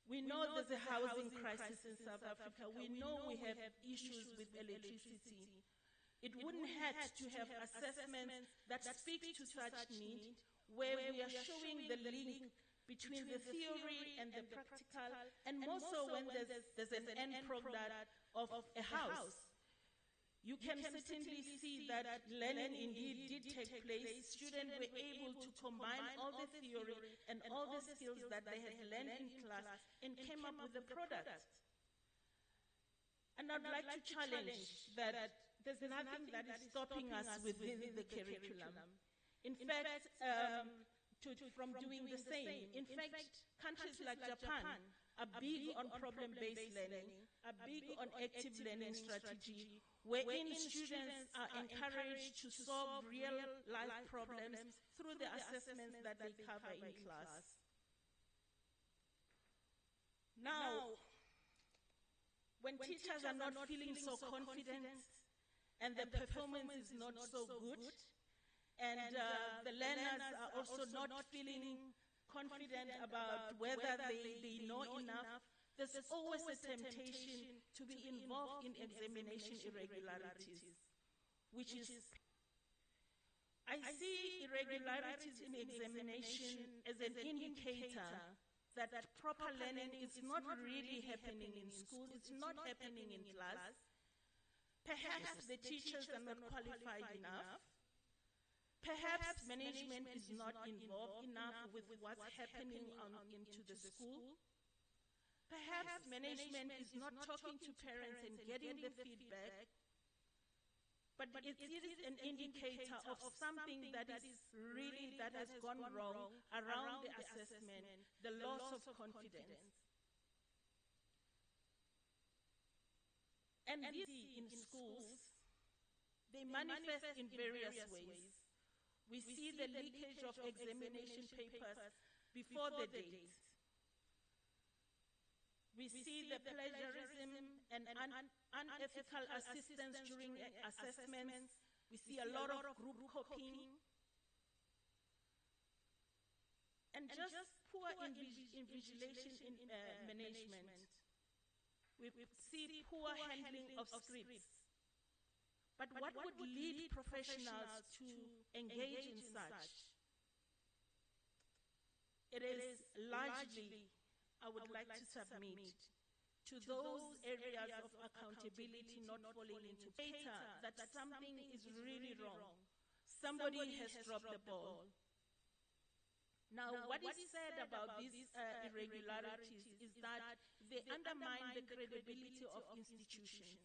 We know there's a housing crisis in South Africa. We know we have issues with electricity. It wouldn't hurt to have assessments that speak to such need, where we are showing the link between the theory and the practical, and more so when there's an end product of a house. you can certainly see that learning indeed did take place. Students were able to combine all the theory and all the skills that they had learned in class and came up with a product. And I'd like to challenge that there's nothing that is stopping us within the curriculum. In fact, from doing the same. In fact, countries like Japan are big on problem-based learning, are big on active learning strategy, wherein students are encouraged to solve real-life problems through the assessments that they cover in class. Now, when teachers are not feeling so confident and the performance is not so good, and the learners are also not feeling confident about whether they know enough, there's always a temptation to be involved in examination irregularities, which is, I see irregularities in examination as an indicator that proper learning is not really happening in school, it's not happening in class. Perhaps the teachers are not qualified enough. Perhaps management is not involved enough with what's happening into the school. Perhaps management is not talking to parents and getting the feedback. But it is an indicator of something that has gone wrong around the assessment, the loss of confidence. And these in schools, they manifest in various ways. We see the leakage of examination papers before the date. We see the plagiarism and unethical assistance during assessments. We see a lot of group copying. And just poor invigilation in management. We see poor handling of scripts. But what would lead professionals to engage in such? It is largely, I would like to submit, to those areas of accountability not falling into data that something is really wrong. Somebody has dropped the ball. Now, what is said about these irregularities is that they undermine the credibility of institutions.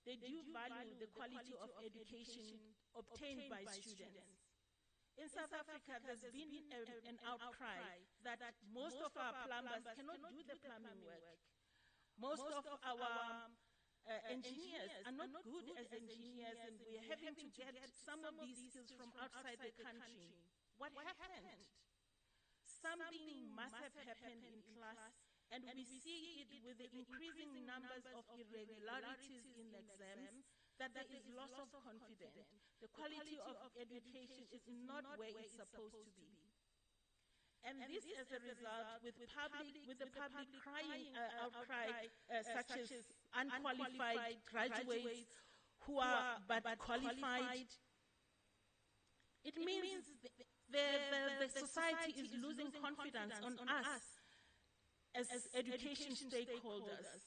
They do value the quality of education obtained by students. In South Africa, there's been an outcry that most of our plumbers cannot do the plumbing work. Most of our engineers are not good as engineers, and we're having to get some of these skills from outside the country. What happened? Something must have happened in class, and we see it with the increasing numbers of irregularities in exams, that there is loss of confidence. The quality of education is not where it's supposed to be. And this as a result, with the public crying outcry, such as unqualified graduates who are but qualified, it means the society is losing confidence on us as education stakeholders.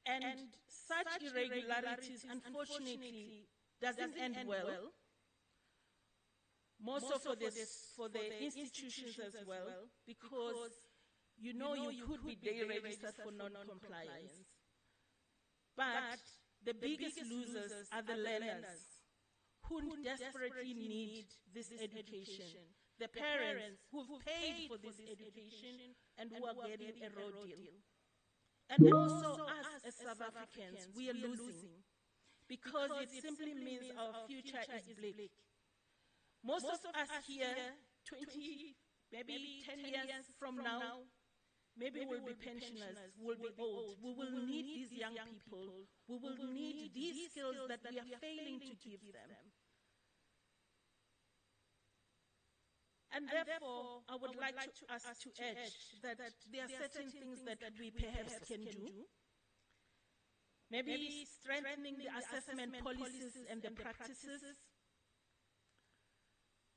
And such irregularities, unfortunately, doesn't end well. Most of for the institutions as well, because you could be deregistered for non-compliance. But the biggest losers are the learners who desperately need this education. The parents who've paid for this education and who are getting a raw deal. And also us as South Africans, we are losing, because it simply means our future is bleak. Most of us here, 20, maybe 10 years from now, maybe we'll be pensioners, we'll be old. We will need these young people. We will need these skills that we are failing to give them. And therefore, I would like us to urge that there are certain things that we perhaps can do. Maybe strengthening the assessment policies and the practices,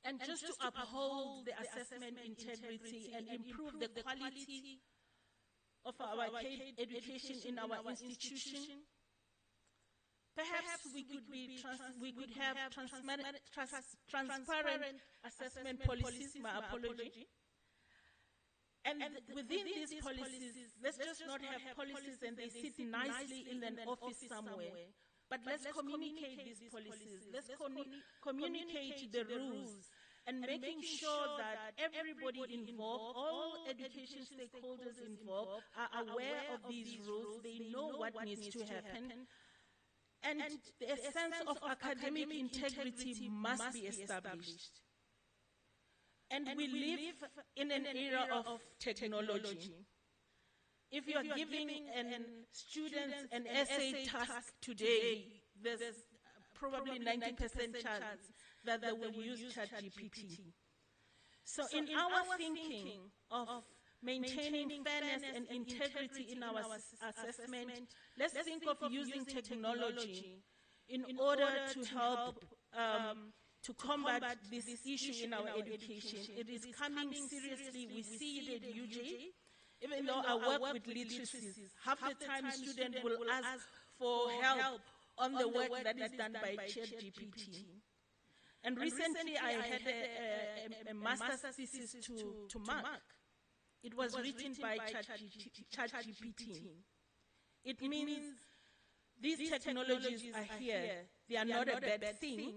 and just to uphold the assessment integrity and improve the quality of our education in our institution. Perhaps we could have transparent assessment policies, my apology. And within these policies, let's just not have policies and they sit nicely in an office somewhere. But let's communicate these policies. Let's communicate the rules and making sure that everybody involved, all education stakeholders involved, are aware of these rules. They know what needs to happen. And a sense of academic integrity must be established. And we live in an era of technology. If you are giving students an essay task today, there's probably 90% chance that they will use ChatGPT. So in our thinking of maintaining fairness and integrity in our assessment, let's think of using technology in order to help to combat this issue in our education. It is coming seriously. We see it at UJ. Even though I work with literacies, half the time students will ask for help on the work that is done by ChatGPT. And recently I had a master's thesis to mark. It was written by ChatGPT. It means these technologies are here. They are not a bad thing,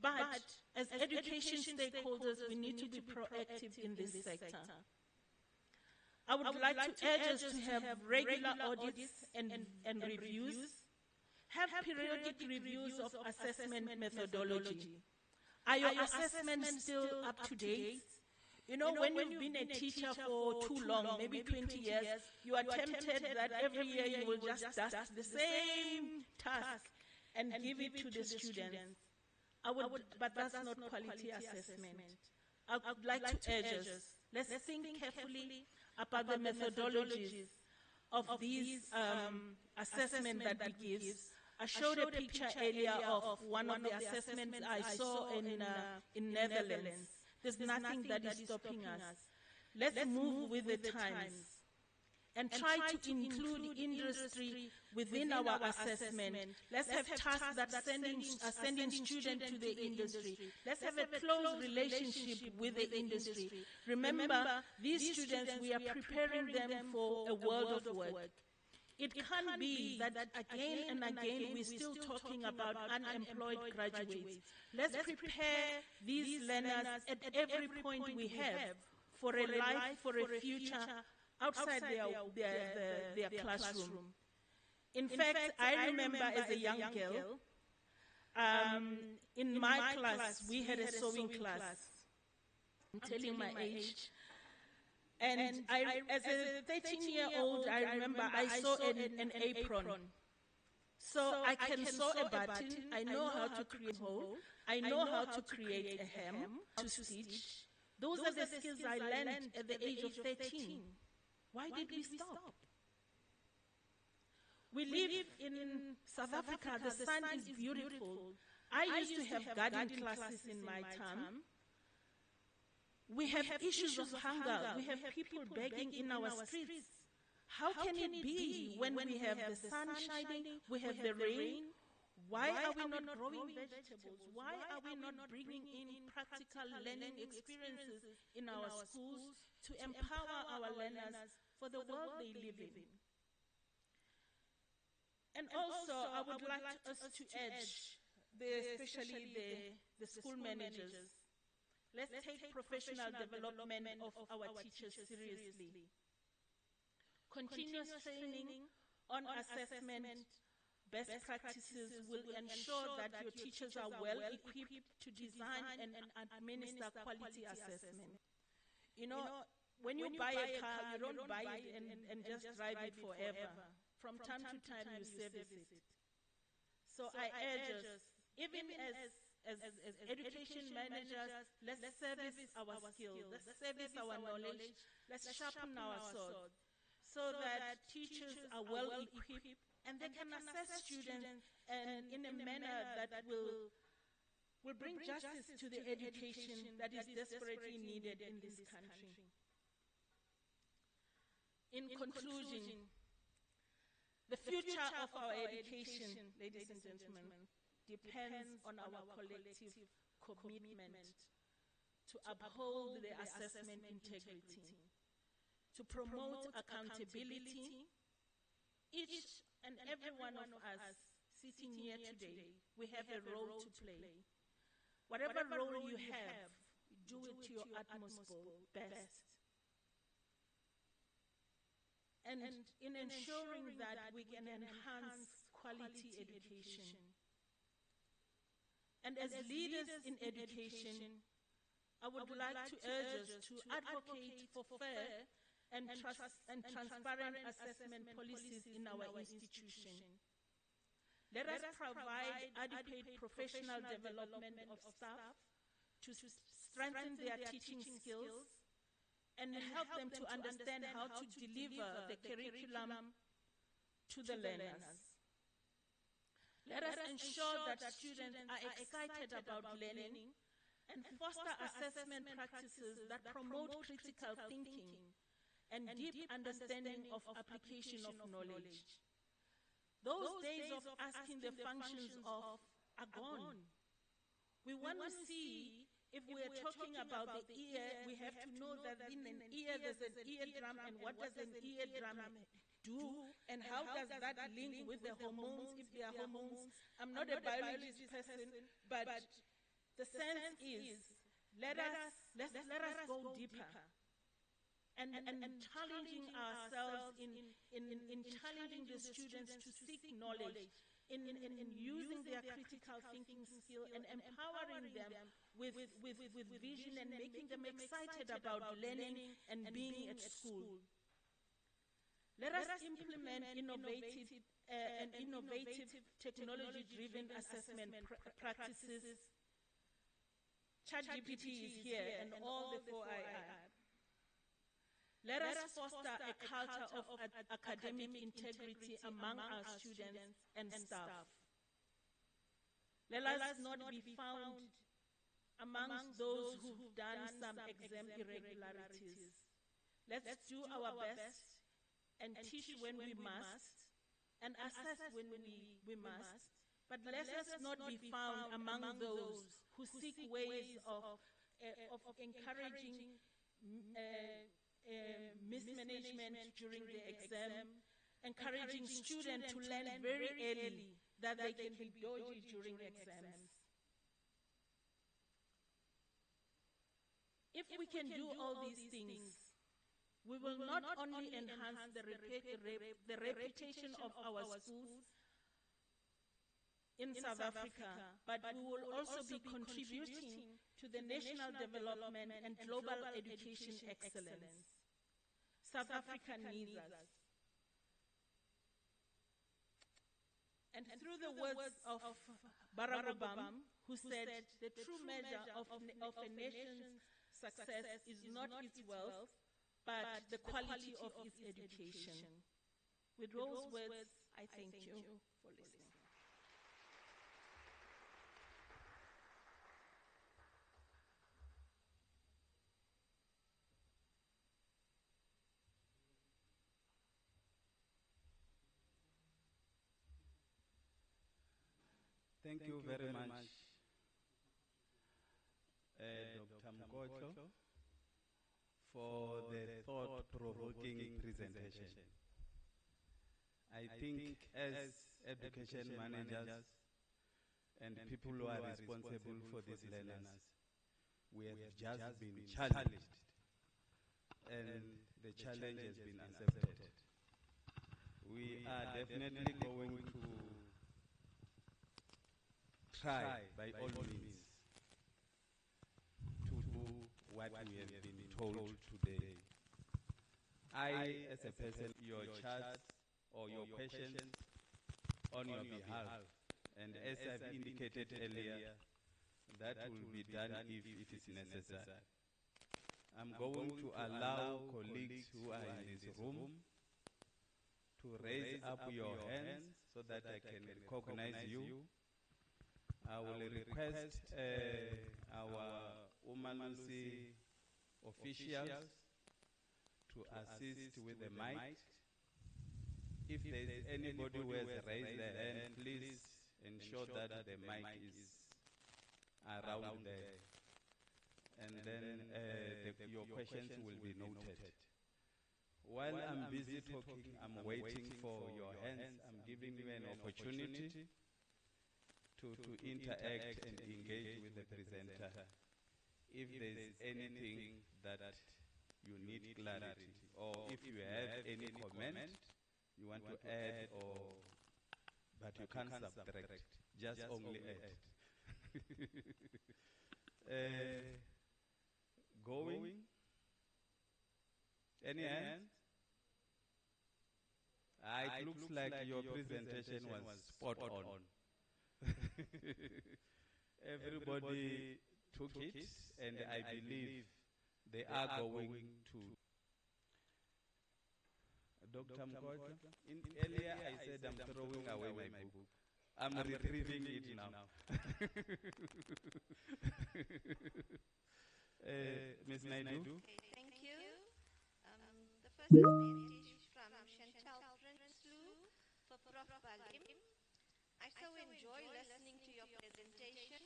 but as education stakeholders, we need to be proactive in this sector. I would like to urge us to have regular audits and reviews, have periodic reviews of assessment methodology. Are your assessments still up to date? You know, when you've been a teacher for too long, maybe 20 years, you are tempted that every year you will just dust the same task and give it to the students. But that's not quality assessment. I would like to urge us, let's think carefully about the methodologies of these assessments that we give. I showed a picture earlier of one of the assessments I saw in Netherlands. There's nothing that is stopping us. Let's move with the times and try to include industry within our assessment. Let's have tasks that are sending students to the industry. Let's have a close relationship with the industry. Remember, these students, we are preparing them for a world of work. It can't be that again and again we're still talking about unemployed graduates. Let's prepare these learners at every point we have for a life, for a future outside their classroom. In fact, I remember as a young girl, in my class, we had a sewing class. I'm telling my age. And as a 13-year-old, I remember I saw an apron. So I can sew a button, I know how to create a hole, I know how to create a hem, to stitch. Those are the skills I learned at the age of 13. Why did we stop? We live in South Africa, the sun is beautiful. I used to have garden classes in my time. We have issues of hunger. We have people begging in our streets. How can it be when we have the sun shining, we have the rain? Why are we not growing vegetables? Why are we not bringing in practical learning experiences in our schools to empower our learners for the world they live in? And also, I would like us to urge, especially the school managers, let's take professional development of our teachers seriously. Continuous training on assessment, best practices will ensure that your teachers are well equipped to design and administer quality assessment. You know, when you buy a car, you don't buy it and just drive it forever. From time to time, you service it. So I urge us, even as education managers, let's service our skills, let's service our knowledge, let's sharpen our sword so that teachers are well equipped and they can assess students and in a manner that will bring justice to the education that is desperately needed in this country. In conclusion, The future of our education, ladies and gentlemen, depends on our collective commitment to uphold the assessment integrity, to promote accountability. Each and every one of us sitting here today, we have a role to play. Whatever role you have, do it to your utmost best. And in ensuring that we can enhance quality education. And as leaders in education, I would like to urge us to advocate for fair and transparent assessment policies in our institution. Let us provide adequate professional development of staff to strengthen their teaching skills and help them to understand how to deliver the curriculum to the learners. Let us ensure that students are excited about learning and foster assessment practices that promote critical thinking and deep understanding of application of knowledge. Those days of asking the functions of are gone. We want to see, if we're talking about the ear, we have to know that in an ear there's an eardrum, and what does an eardrum do, and how does that link with the hormones, if there are hormones. I'm not a biologist person, but the sense is, let us go deeper. And challenging ourselves in challenging the students to seek knowledge, in using their critical thinking skill and empowering them with vision and making them excited about learning and being at school. Let us implement innovative technology-driven assessment practices. ChatGPT is here and all the 4IR. Let us foster a culture of academic integrity among our students and staff. Let us not be found amongst those who've done some exam irregularities. Let's do our best and teach when we must and assess when we must. But let us not be found among those who seek ways of encouraging mismanagement during the exam, encouraging students to learn very early that they can be dodgy during exams. If we can do all these things, we will not only enhance the reputation of our schools in South Africa, but we will also be contributing to the national development and global education excellence. South Africa needs us. And through the words of Barack Obama, who said, the true measure of a nation's success is not its wealth, but the quality of its education. With those words, I thank you for listening. Thank you very much, Dr. Mkotlo, for the thought-provoking presentation. I think as education managers and people who are responsible for these learners, we have just been challenged, and the challenge has been accepted. We are definitely going to try by all means to do what we have been told today. I, as a person, your chats or your patients on your behalf, and as I've indicated earlier, that will be done if it is necessary. I'm going to allow colleagues who are in this room to raise up your hands so that I can recognize you. I will request our Umalusi officials to assist with the mic. If there is anybody who has raised their hand, please ensure that the mic is around there. And then your questions will be noted. While I'm busy talking, I'm waiting for your hands. I'm giving you an opportunity to interact and engage with the presenter. If there's anything that you need clarity, or if you have any comment you want to add, or but you can't subtract, just only add. Going? Any hands? It looks like your presentation was spot on. Everybody took it, and I believe they are going to. Dr. Mkoto, earlier I said I'm throwing away my book. I'm retrieving it now. Ms. Naidu? Okay, thank you. The first presentation from Chantal Prinsloo for Prof. Balim. I so enjoy listening to your presentation.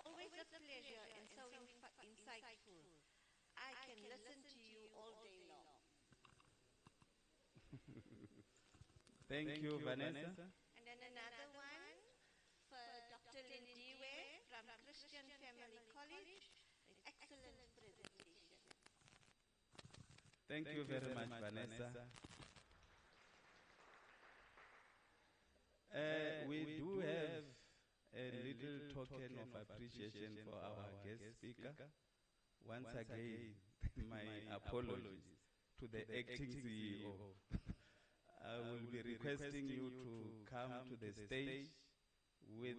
Always a pleasure and so insightful. I can listen to you all day long. Thank you, Vanessa. And then another one for Dr. Lindiwe from Christian Family College. An excellent presentation. Thank you very much, Vanessa. We do have a little token of appreciation for our guest speaker. Once again, my apologies to the acting CEO. I will be requesting you to come to the stage with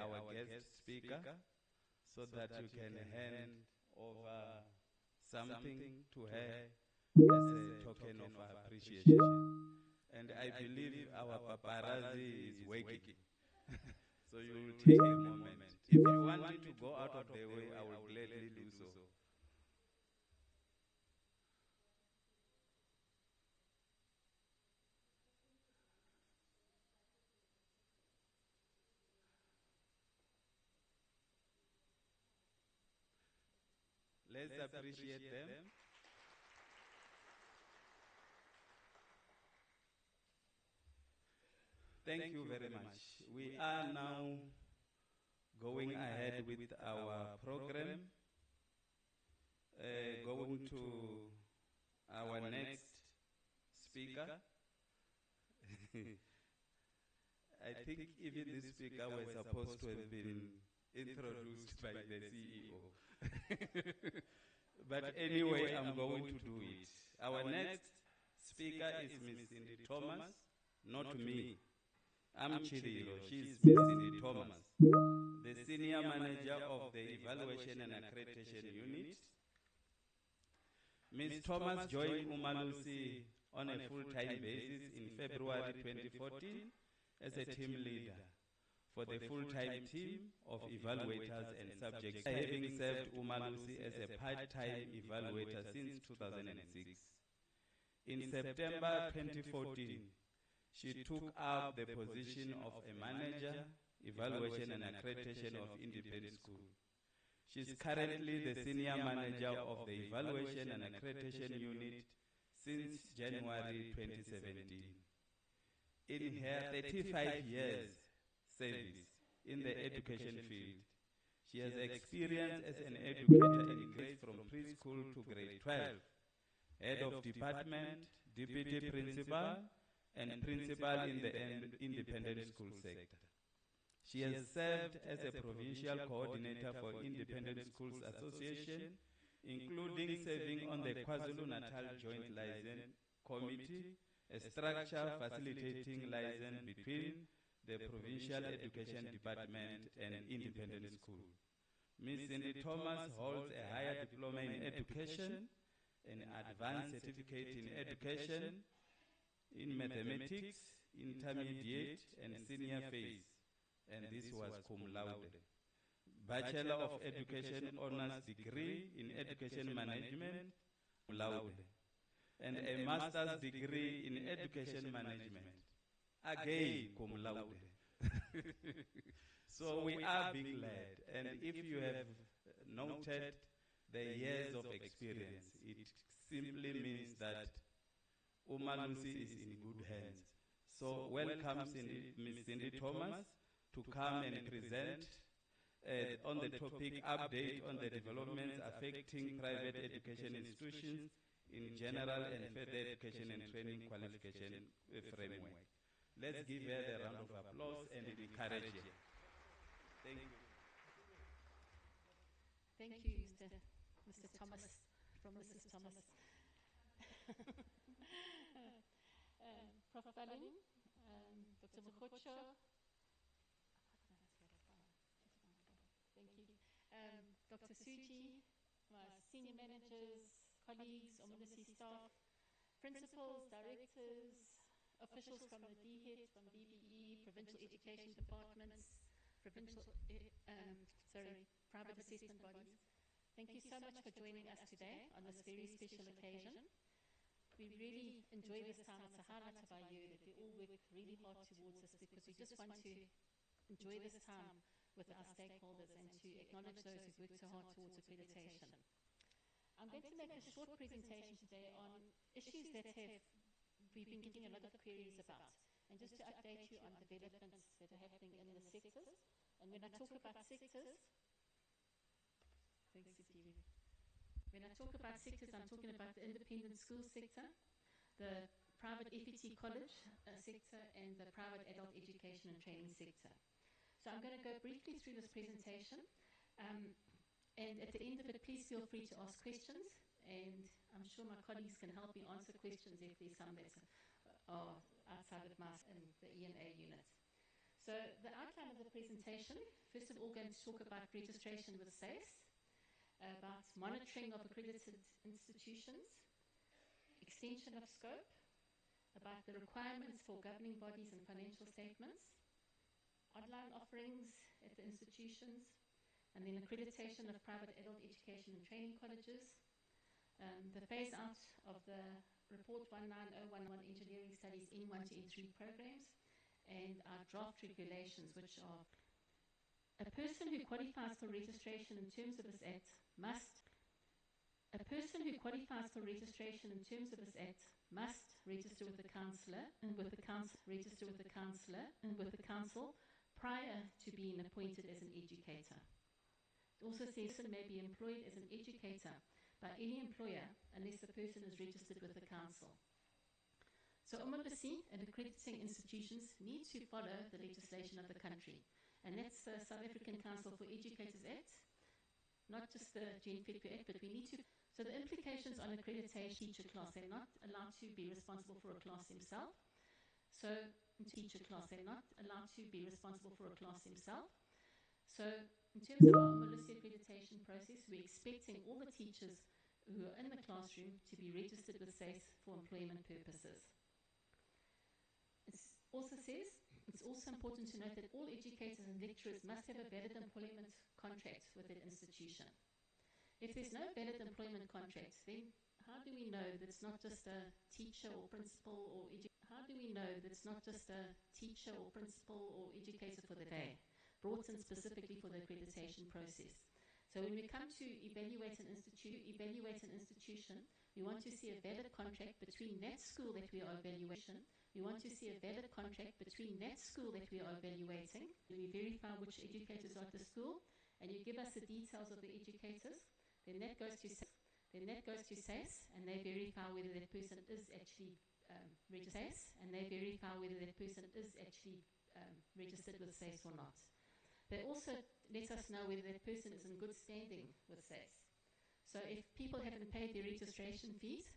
our guest speaker so that you can hand over something to her as a token of appreciation. And I believe our paparazzi is working. So you will take a moment. If you want me to go out of the way, I will gladly do so. Let's appreciate them. Thank you very much. We are now going ahead with our program, going to our next speaker. I think even this speaker was supposed to have been introduced by the CEO. But anyway, I'm going to do it. Our next speaker is Ms. Cindy Thomas, not me. I'm Chirilo, she's Ms. Cindy Thomas, the Senior Manager of the Evaluation and Accreditation Unit. Ms. Thomas joined Umalusi on a full-time basis in February 2014 as a team leader for the full-time team of evaluators and subjects, having served Umalusi as a part-time evaluator since 2006. In September 2014, she took up the position of a manager, evaluation and accreditation of Independent School. She is currently the senior manager of the Evaluation and Accreditation Unit since January 2017. In her 35 years service in the education field, she has experience as an educator in grades from preschool to grade 12, head of department, deputy principal, and principal in the independent school sector. She has served as a provincial coordinator for Independent Schools Association, including serving on the KwaZulu-Natal Joint Liaison Committee, a structure facilitating liaison between the Provincial Education Department and Independent School. Ms. Cindy Thomas holds a higher diploma in education, an advanced certificate in education, in mathematics, intermediate and senior phase, and this was cum laude. Bachelor of Education Honors Degree in Education Management, cum laude. and a master's degree in education management. Again, cum laude. So we are being led, and if you have noted the years of experience, it simply means that Umalusi is in good hands. So welcome Ms. Cindy Thomas to come and present on the topic update on the developments affecting private education institutions in general and further education and training qualification framework. Let's give her a round of applause and encourage her. Thank you. Thank you, Mr. Thomas, from Mrs. Thomas. Prof. Valim, Dr. Mukhocho, thank you. Dr. Suji, my senior managers, colleagues, Omulusi staff, principals, directors, officials from the DHET, from DBE, provincial education departments, private assessment bodies. Thank you so much for joining us today on this very special occasion. We really enjoy this time. It's a highlight of our year that we all work really hard towards this, because we just want to enjoy this time with our stakeholders and to acknowledge those who've worked so hard towards accreditation. I'm going to make a short presentation today on issues that we've been getting a lot of queries about, and just to update you on developments that are happening in the sectors. And when I talk about sectors, thanks, Sipiwe. When I talk about sectors, I'm talking about the independent school sector, the private FET college sector, and the private adult education and training sector. So I'm going to go briefly through this presentation, and at the end of it, please feel free to ask questions, and I'm sure my colleagues can help me answer questions if there's some that are outside of my and the EMA unit. So the outline of the presentation, first of all, going to talk about registration with SACE, about monitoring of accredited institutions, extension of scope, about the requirements for governing bodies and financial statements, online offerings at the institutions, and then accreditation of private adult education and training colleges, the phase out of the report 19011 engineering studies N1 to N3 programs, and our draft regulations, which are: a person who qualifies for registration in terms of this Act must register with the councillor and with the council prior to being appointed as an educator. It also says it may be employed as an educator by any employer unless the person is registered with the council. So Omulusi and accrediting institutions need to follow the legislation of the country, and that's the South African Council for Educators Act, not just the GENFEDCO Act, but we need to. So the implications on accreditation, teacher class, they're not allowed to be responsible for a class themselves. So teacher class, they're not allowed to be responsible for a class themselves. So in terms of our Omulusi accreditation process, we're expecting all the teachers who are in the classroom to be registered with SACE for employment purposes. It also says it's also important to note that all educators and lecturers must have a valid employment contract with that institution. If there's no valid employment contract, then how do we know that it's not just a teacher or principal or educator for the day, brought in specifically for the accreditation process? So when we come to evaluate an institution, we want to see a valid contract between that school that we are evaluating. We verify which educators are at the school, and you give us the details of the educators. Then that goes to SACE, and they verify whether that person is actually registered with SACE or not. They also let us know whether that person is in good standing with SACE. So if people haven't paid their registration fees,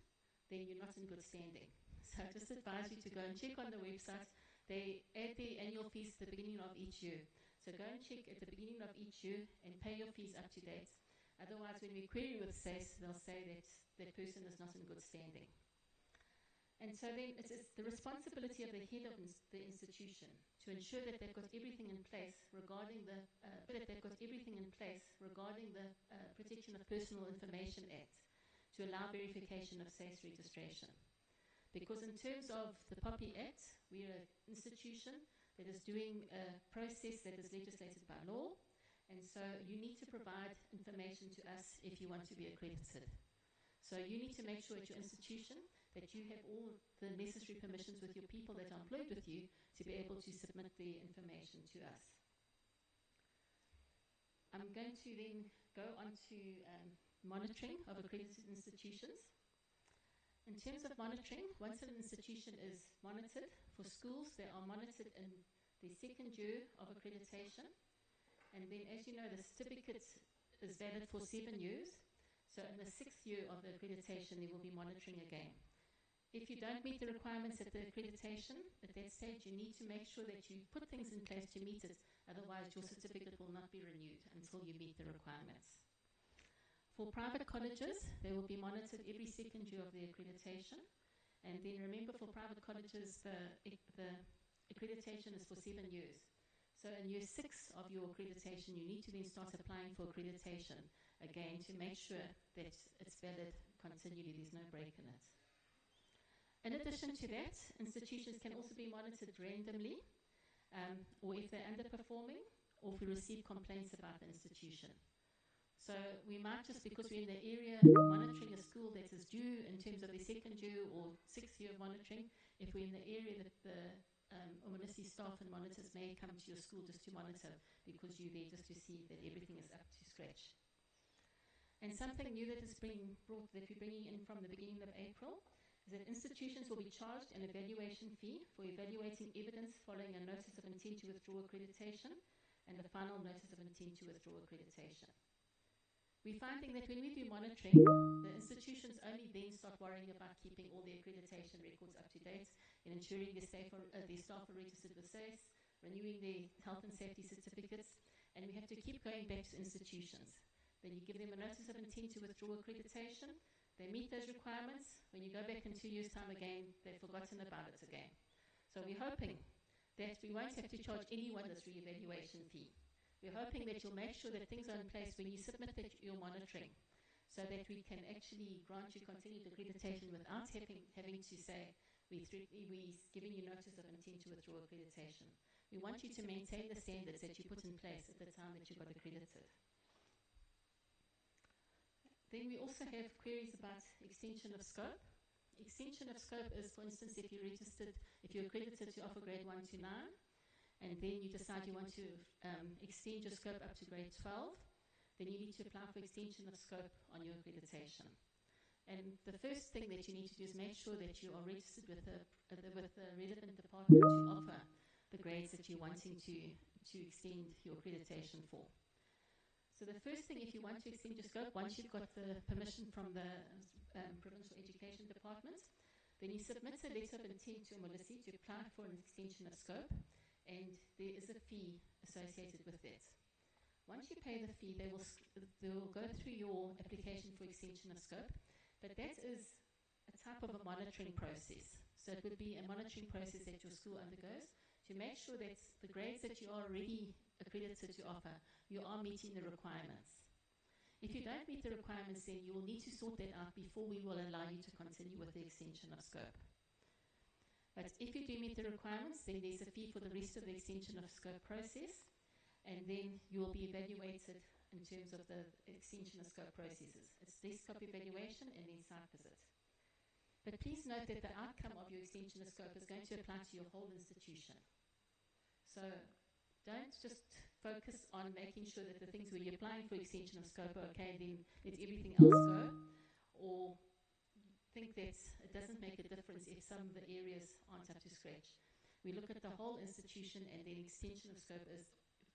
then you're not in good standing. So I just advise you to go and check on the website. They add their annual fees at the beginning of each year. So go and check at the beginning of each year and pay your fees up to date. Otherwise, when we query with SACE, they'll say that that person is not in good standing. And so then it's the responsibility of the head of the institution to ensure that they've got everything in place regarding the Protection of Personal Information Act, to allow verification of SACE registration. Because in terms of the POPI Act, we're an institution that is doing a process that is legislated by law, and so you need to provide information to us if you want to be accredited. So you need to make sure at your institution that you have all the necessary permissions with your people that are employed with you to be able to submit the information to us. I'm going to then go on to monitoring of accredited institutions. In terms of monitoring, once an institution is monitored, for schools they are monitored in the second year of accreditation, and then as you know the certificate is valid for 7 years, so in the 6th year of the accreditation there will be monitoring again. If you don't meet the requirements at the accreditation, at that stage you need to make sure that you put things in place to meet it, otherwise your certificate will not be renewed until you meet the requirements. For private colleges, they will be monitored every 2nd year of the accreditation, and then remember for private colleges the accreditation is for 7 years. So in year 6 of your accreditation you need to then start applying for accreditation again to make sure that it's valid continually, there's no break in it. In addition to that, institutions can also be monitored randomly, or if they're underperforming, or if we receive complaints about the institution. So we might just, because we're in the area monitoring a school that is due in terms of the 2nd year or 6th year of monitoring, if we're in the area that the Umalusi staff and monitors may come to your school just to monitor because you're there just to see that everything is up to scratch. And something new that is that we're bringing in from the beginning of April is that institutions will be charged an evaluation fee for evaluating evidence following a notice of intent to withdraw accreditation and the final notice of intent to withdraw accreditation. We're finding that when we do monitoring, the institutions only then start worrying about keeping all their accreditation records up to date and ensuring their staff are registered with SACE, renewing their health and safety certificates, and we have to keep going back to institutions. Then you give them a notice of intent to withdraw accreditation, they meet those requirements, when you go back in 2 years' time again, they've forgotten about it again. So we're hoping that we won't have to charge anyone this re-evaluation fee. We're hoping that you'll make sure that things are in place when you submit your monitoring, so that we can actually grant you continued accreditation without having to say we're giving you notice of intent to withdraw accreditation. We want you to maintain the standards that you put in place at the time that you got accredited. Then we also have queries about extension of scope. Extension of scope is, for instance, if you're accredited to offer grade 1 to 9, and then you decide you want to extend your scope up to grade 12, then you need to apply for extension of scope on your accreditation. And the first thing that you need to do is make sure that you are registered with the relevant department to offer the grades that you're wanting to extend your accreditation for. So the first thing, if you want to extend your scope, once you've got the permission from the Provincial Education Department, then you submit a letter of intent to Umalusi to apply for an extension of scope, and there is a fee associated with that. Once you pay the fee, they will go through your application for extension of scope, but that is a type of a monitoring process. So it would be a monitoring process that your school undergoes to make sure that the grades that you are already accredited to offer, you are meeting the requirements. If you don't meet the requirements, then you will need to sort that out before we will allow you to continue with the extension of scope. But if you do meet the requirements, then there's a fee for the rest of the extension of scope process, and then you will be evaluated in terms of the extension of scope processes. It's desktop evaluation and then site visit. But please note that the outcome of your extension of scope is going to apply to your whole institution. So don't just focus on making sure that the things where you're applying for extension of scope are okay, then let everything else go, or think that it doesn't make a difference if some of the areas aren't up to scratch. We look at the whole institution, and then extension of scope is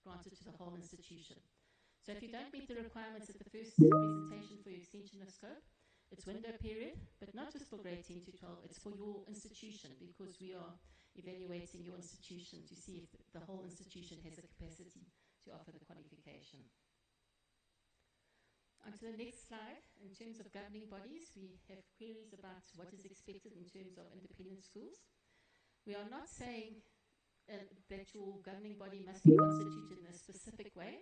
granted to the whole institution. So if you don't meet the requirements at the first presentation for your extension of scope, it's window period, but not just for grade 10 to 12, it's for your institution, because we are evaluating your institution to see if the whole institution has the capacity to offer the qualification. On to the next slide. In terms of governing bodies, we have queries about what is expected in terms of independent schools. We are not saying that your governing body must be constituted in a specific way.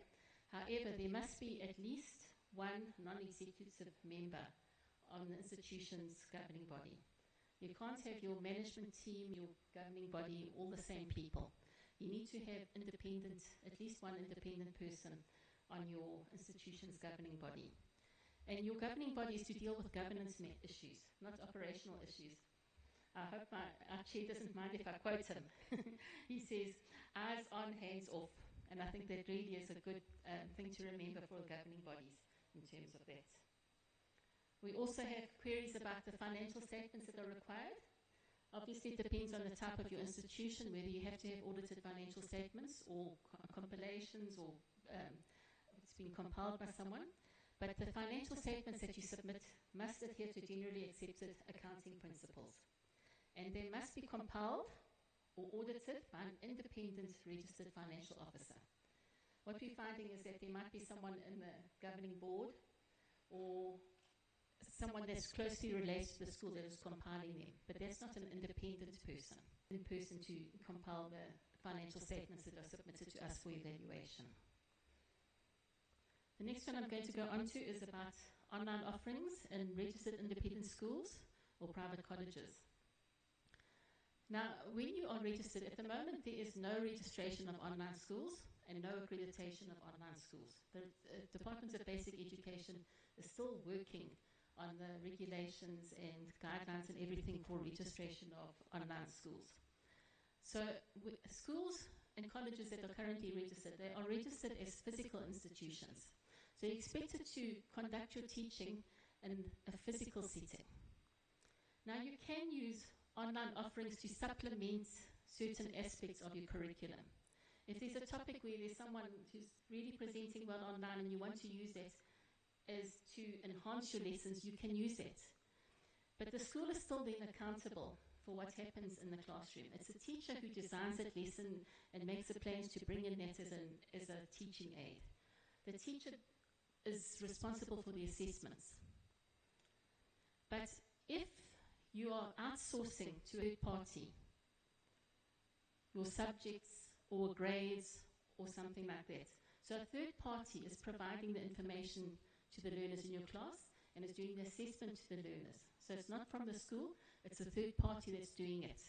However, there must be at least one non-executive member on the institution's governing body. You can't have your management team, your governing body, all the same people. You need to have independent, at least one independent person on your institution's governing body. And your governing body is to deal with governance issues, not operational issues. I hope our chair doesn't mind if I quote him. He says, eyes on, hands off. And I think that really is a good thing to remember for governing bodies in terms of that. We also have queries about the financial statements that are required. Obviously, it depends on the type of your institution, whether you have to have audited financial statements or compilations or it's been compiled by someone. But the financial statements that you submit must adhere to generally accepted accounting principles. And they must be compiled or audited by an independent registered financial officer. What we're finding is that there might be someone in the governing board or someone that's closely related to the school that is compiling them, but that's not an independent person to compile the financial statements that are submitted to us for evaluation. The next one I'm going to go on to is about online offerings in registered independent schools or private colleges. Now, when you are registered, at the moment there is no registration of online schools and no accreditation of online schools. The Department of Basic Education is still working on the regulations and guidelines and everything for registration of online schools. So schools and colleges that are currently registered, they are registered as physical institutions. So you're expected to conduct your teaching in a physical setting. Now you can use online offerings to supplement certain aspects of your curriculum. If there's a topic where there's someone who's really presenting well online and you want to use that as to enhance your lessons, you can use that. But the school is still then accountable for what happens in the classroom. It's a teacher who designs that lesson and makes the plans to bring in that as a teaching aid. The teacher is responsible for the assessments. But if you are outsourcing to a third party your subjects or grades or something like that, so a third party is providing the information to the learners in your class and is doing the assessment to the learners. So it's not from the school, it's a third party that's doing it.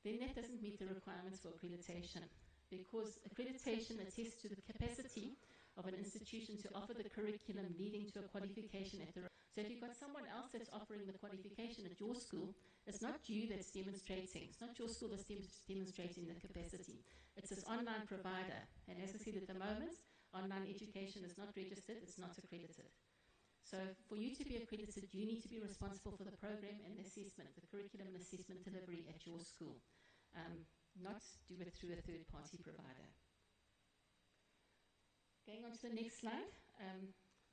Then that doesn't meet the requirements for accreditation, because accreditation attests to the capacity of an institution to offer the curriculum leading to a qualification at the... So if you've got someone else that's offering the qualification at your school, it's not you that's demonstrating, it's not your school that's demonstrating the capacity. It's this online provider. And as I said, at the moment, online education is not registered, it's not accredited. So for you to be accredited, you need to be responsible for the program and the assessment, the curriculum and assessment delivery at your school, not do it through a third-party provider. Going on to the next slide,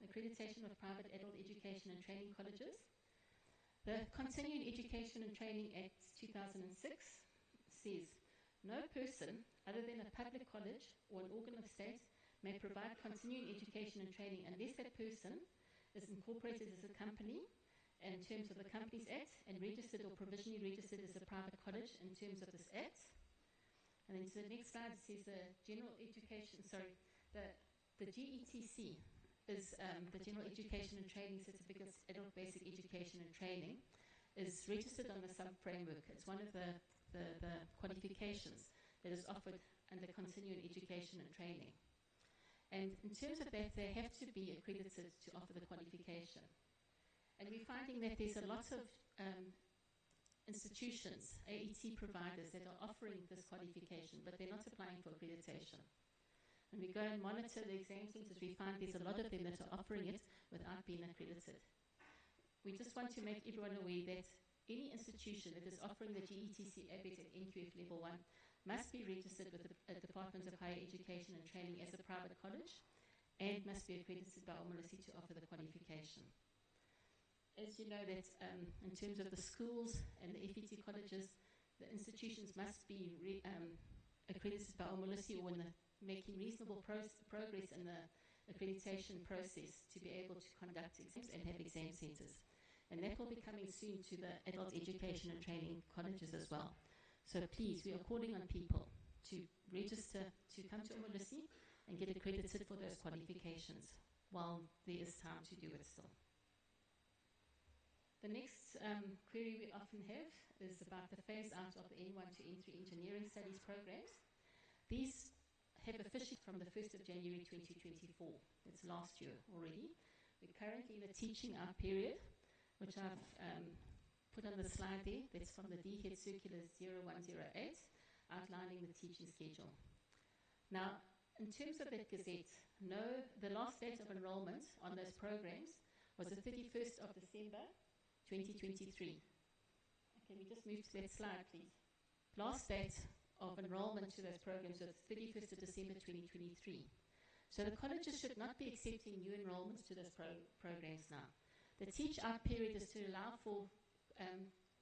accreditation of private adult education and training colleges. The Continuing Education and Training Act 2006 says, no person other than a public college or an organ of state may provide continuing education and training unless that person is incorporated as a company in terms of the Companies Act and registered or provisionally registered as a private college in terms of this Act. And then to the next slide, it says the general education, the GETC is the General Education and Training Certificates, Adult Basic Education and Training, is registered on the sub-framework. It's one of the qualifications that is offered under continuing education and training. And in terms of that, they have to be accredited to offer the qualification. And we're finding that there's a lot of institutions, AET providers, that are offering this qualification, but they're not applying for accreditation. And we go and monitor the exam centers, we find there's a lot of them that are offering it without being accredited. We just want to make everyone aware that any institution that is offering the GETC ABET at NQF Level 1 must be registered with the Department of Higher Education and Training as a private college and must be accredited by Omolisi to offer the qualification. As you know that in terms of the schools and the FET colleges, the institutions must be accredited by Omolisi or making reasonable progress in the accreditation process to be able to conduct exams and have exam centers. And that will be coming soon to the adult education and training colleges as well. So please, we are calling on people to register, to come to Omolisi and get accredited for those qualifications while there is time to do it still. The next query we often have is about the phase out of the N1 to N3 engineering studies programs. These have officially from the 1st of January 2024. It's last year already. We're currently in the teaching out period, which I've put on the slide there. That's from the DHET Circular 0108, outlining the teaching schedule. Now, in terms of that gazette, the last date of enrollment on those programs was the 31st of December 2023. Can we just move to that slide, please? Last date of enrollment to those programs was 31st of December 2023. So the colleges should not be accepting new enrollments to those programs now. The teach-out period is to allow for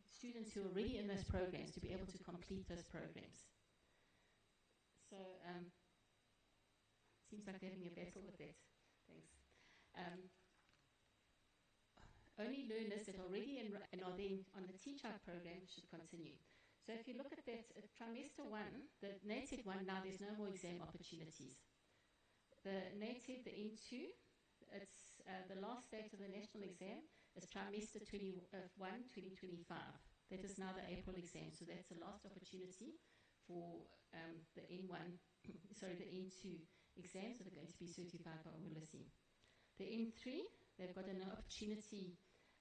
students who are already in those programs to be able to complete those programs. So, seems like they're having a battle with that. Thanks. Only learners that are already and are then on the teach-out program should continue. So if you look at that, trimester 1, the NATED 1, now there's no more exam opportunities. The NATED, the N2, it's the last date of the national exam is trimester 21, 2025. That is now the April exam, so that's the last opportunity for the N1, sorry, the N2 exams that are going to be certified by Umulisi. The N3, they've got an opportunity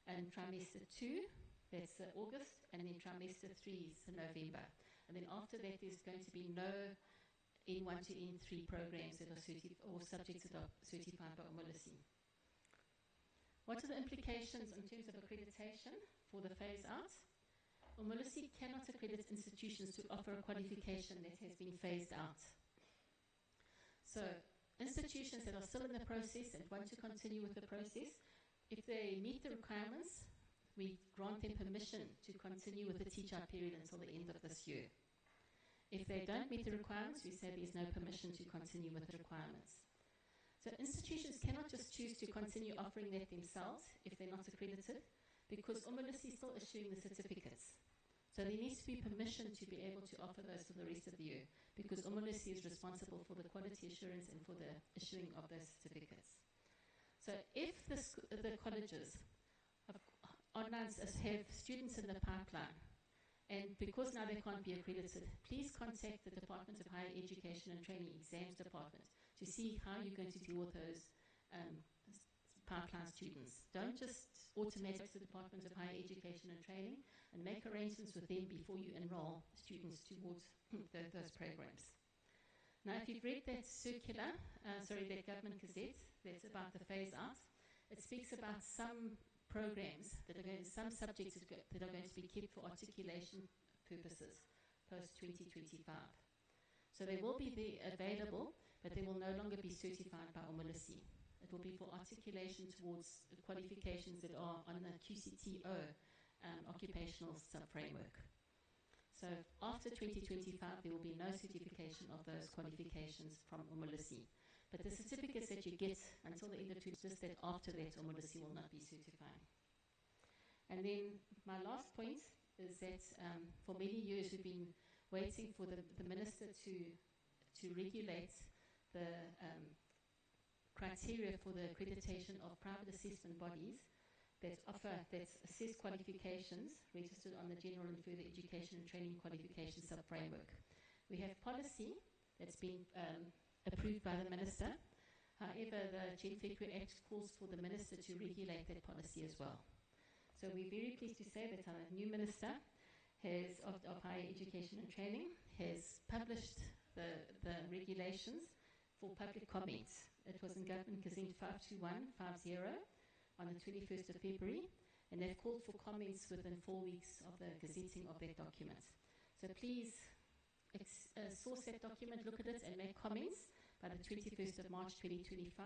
in trimester 2, that's August, and then trimester 3 is November. And then after that, there's going to be no N1 to N3 programs that are or subjects that are certified by Umulisi. What are the implications in terms of accreditation for the phase out? Umulisi cannot accredit institutions to offer a qualification that has been phased out. So, institutions that are still in the process and want to continue with the process, if they meet the requirements, we grant them permission to continue with the teach-out period until the end of this year. If they don't meet the requirements, we say there's no permission to continue with the requirements. So institutions cannot just choose to continue offering that themselves if they're not accredited, because Umulisi is still issuing the certificates. So there needs to be permission to be able to offer those for the rest of the year, because Umulisi is responsible for the quality assurance and for the issuing of those certificates. So if the colleges have students in the pipeline, and because now they can't be accredited, please contact the Department of Higher Education and Training Exams Department to see how you're going to deal with those pipeline students. Don't just automate the Department of Higher Education and Training, and make arrangements with them before you enroll students towards those programs. Now, if you've read that circular, that government gazette that's about the phase out, it speaks about some programs that are some subjects that are going to be kept for articulation purposes post 2025. So they will be available, but they will no longer be certified by Umulisi. It will be for articulation towards qualifications that are on the QCTO occupational sub-framework. So after 2025, there will be no certification of those qualifications from Umulisi. But the certificates that you get until the end of 2025, just that after that, Umulisi will not be certifying. And then my last point is that for many years we've been waiting for the minister to regulate the criteria for the accreditation of private assessment bodies that assess qualifications registered on the General and Further Education and Training Qualification Sub-Framework. We have policy that's been approved by the Minister. However, the Gen-FECRE Act calls for the Minister to regulate that policy as well. So we're very pleased to say that our new Minister of Higher Education and Training has published the regulations for public comments. It was in Government Gazette 52150 on the 21st of February, and they've called for comments within 4 weeks of the gazetting of that document. So please source that document, look at it, and make comments by the 21st of March 2025,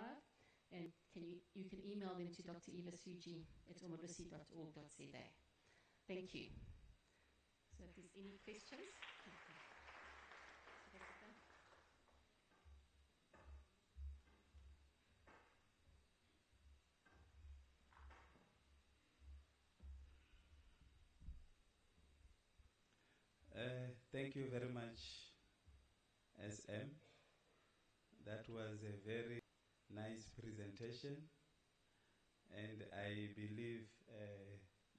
and you can email them to Dr. Eva Suji at umulisi.org.za. Thank you. So if there's any questions. Thank you very much, SM. That was a very nice presentation, and I believe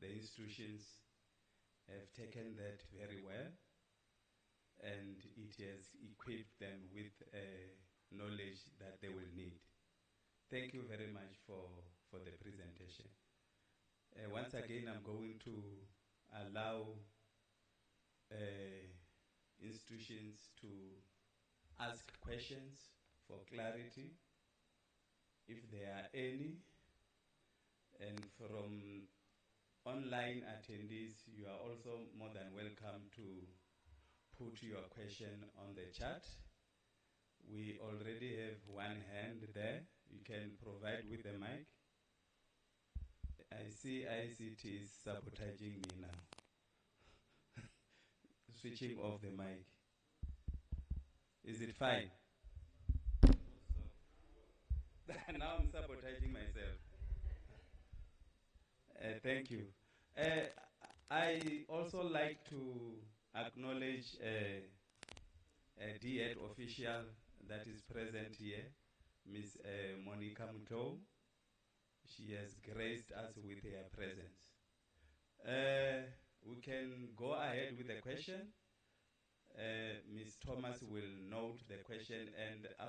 the institutions have taken that very well, and it has equipped them with knowledge that they will need. Thank you very much for the presentation. Once again, I'm going to allow institutions to ask questions for clarity, if there are any. And from online attendees, you are also more than welcome to put your question on the chat. We already have one hand there. You can provide with the mic. I see ICT is sabotaging me now. Switching off the mic. Is it fine? Now I'm sabotaging myself. Thank you. I also like to acknowledge a DED official that is present here, Ms. Monica Muto. She has graced us with her presence. We can go ahead with the question. Ms. Thomas will note the question, and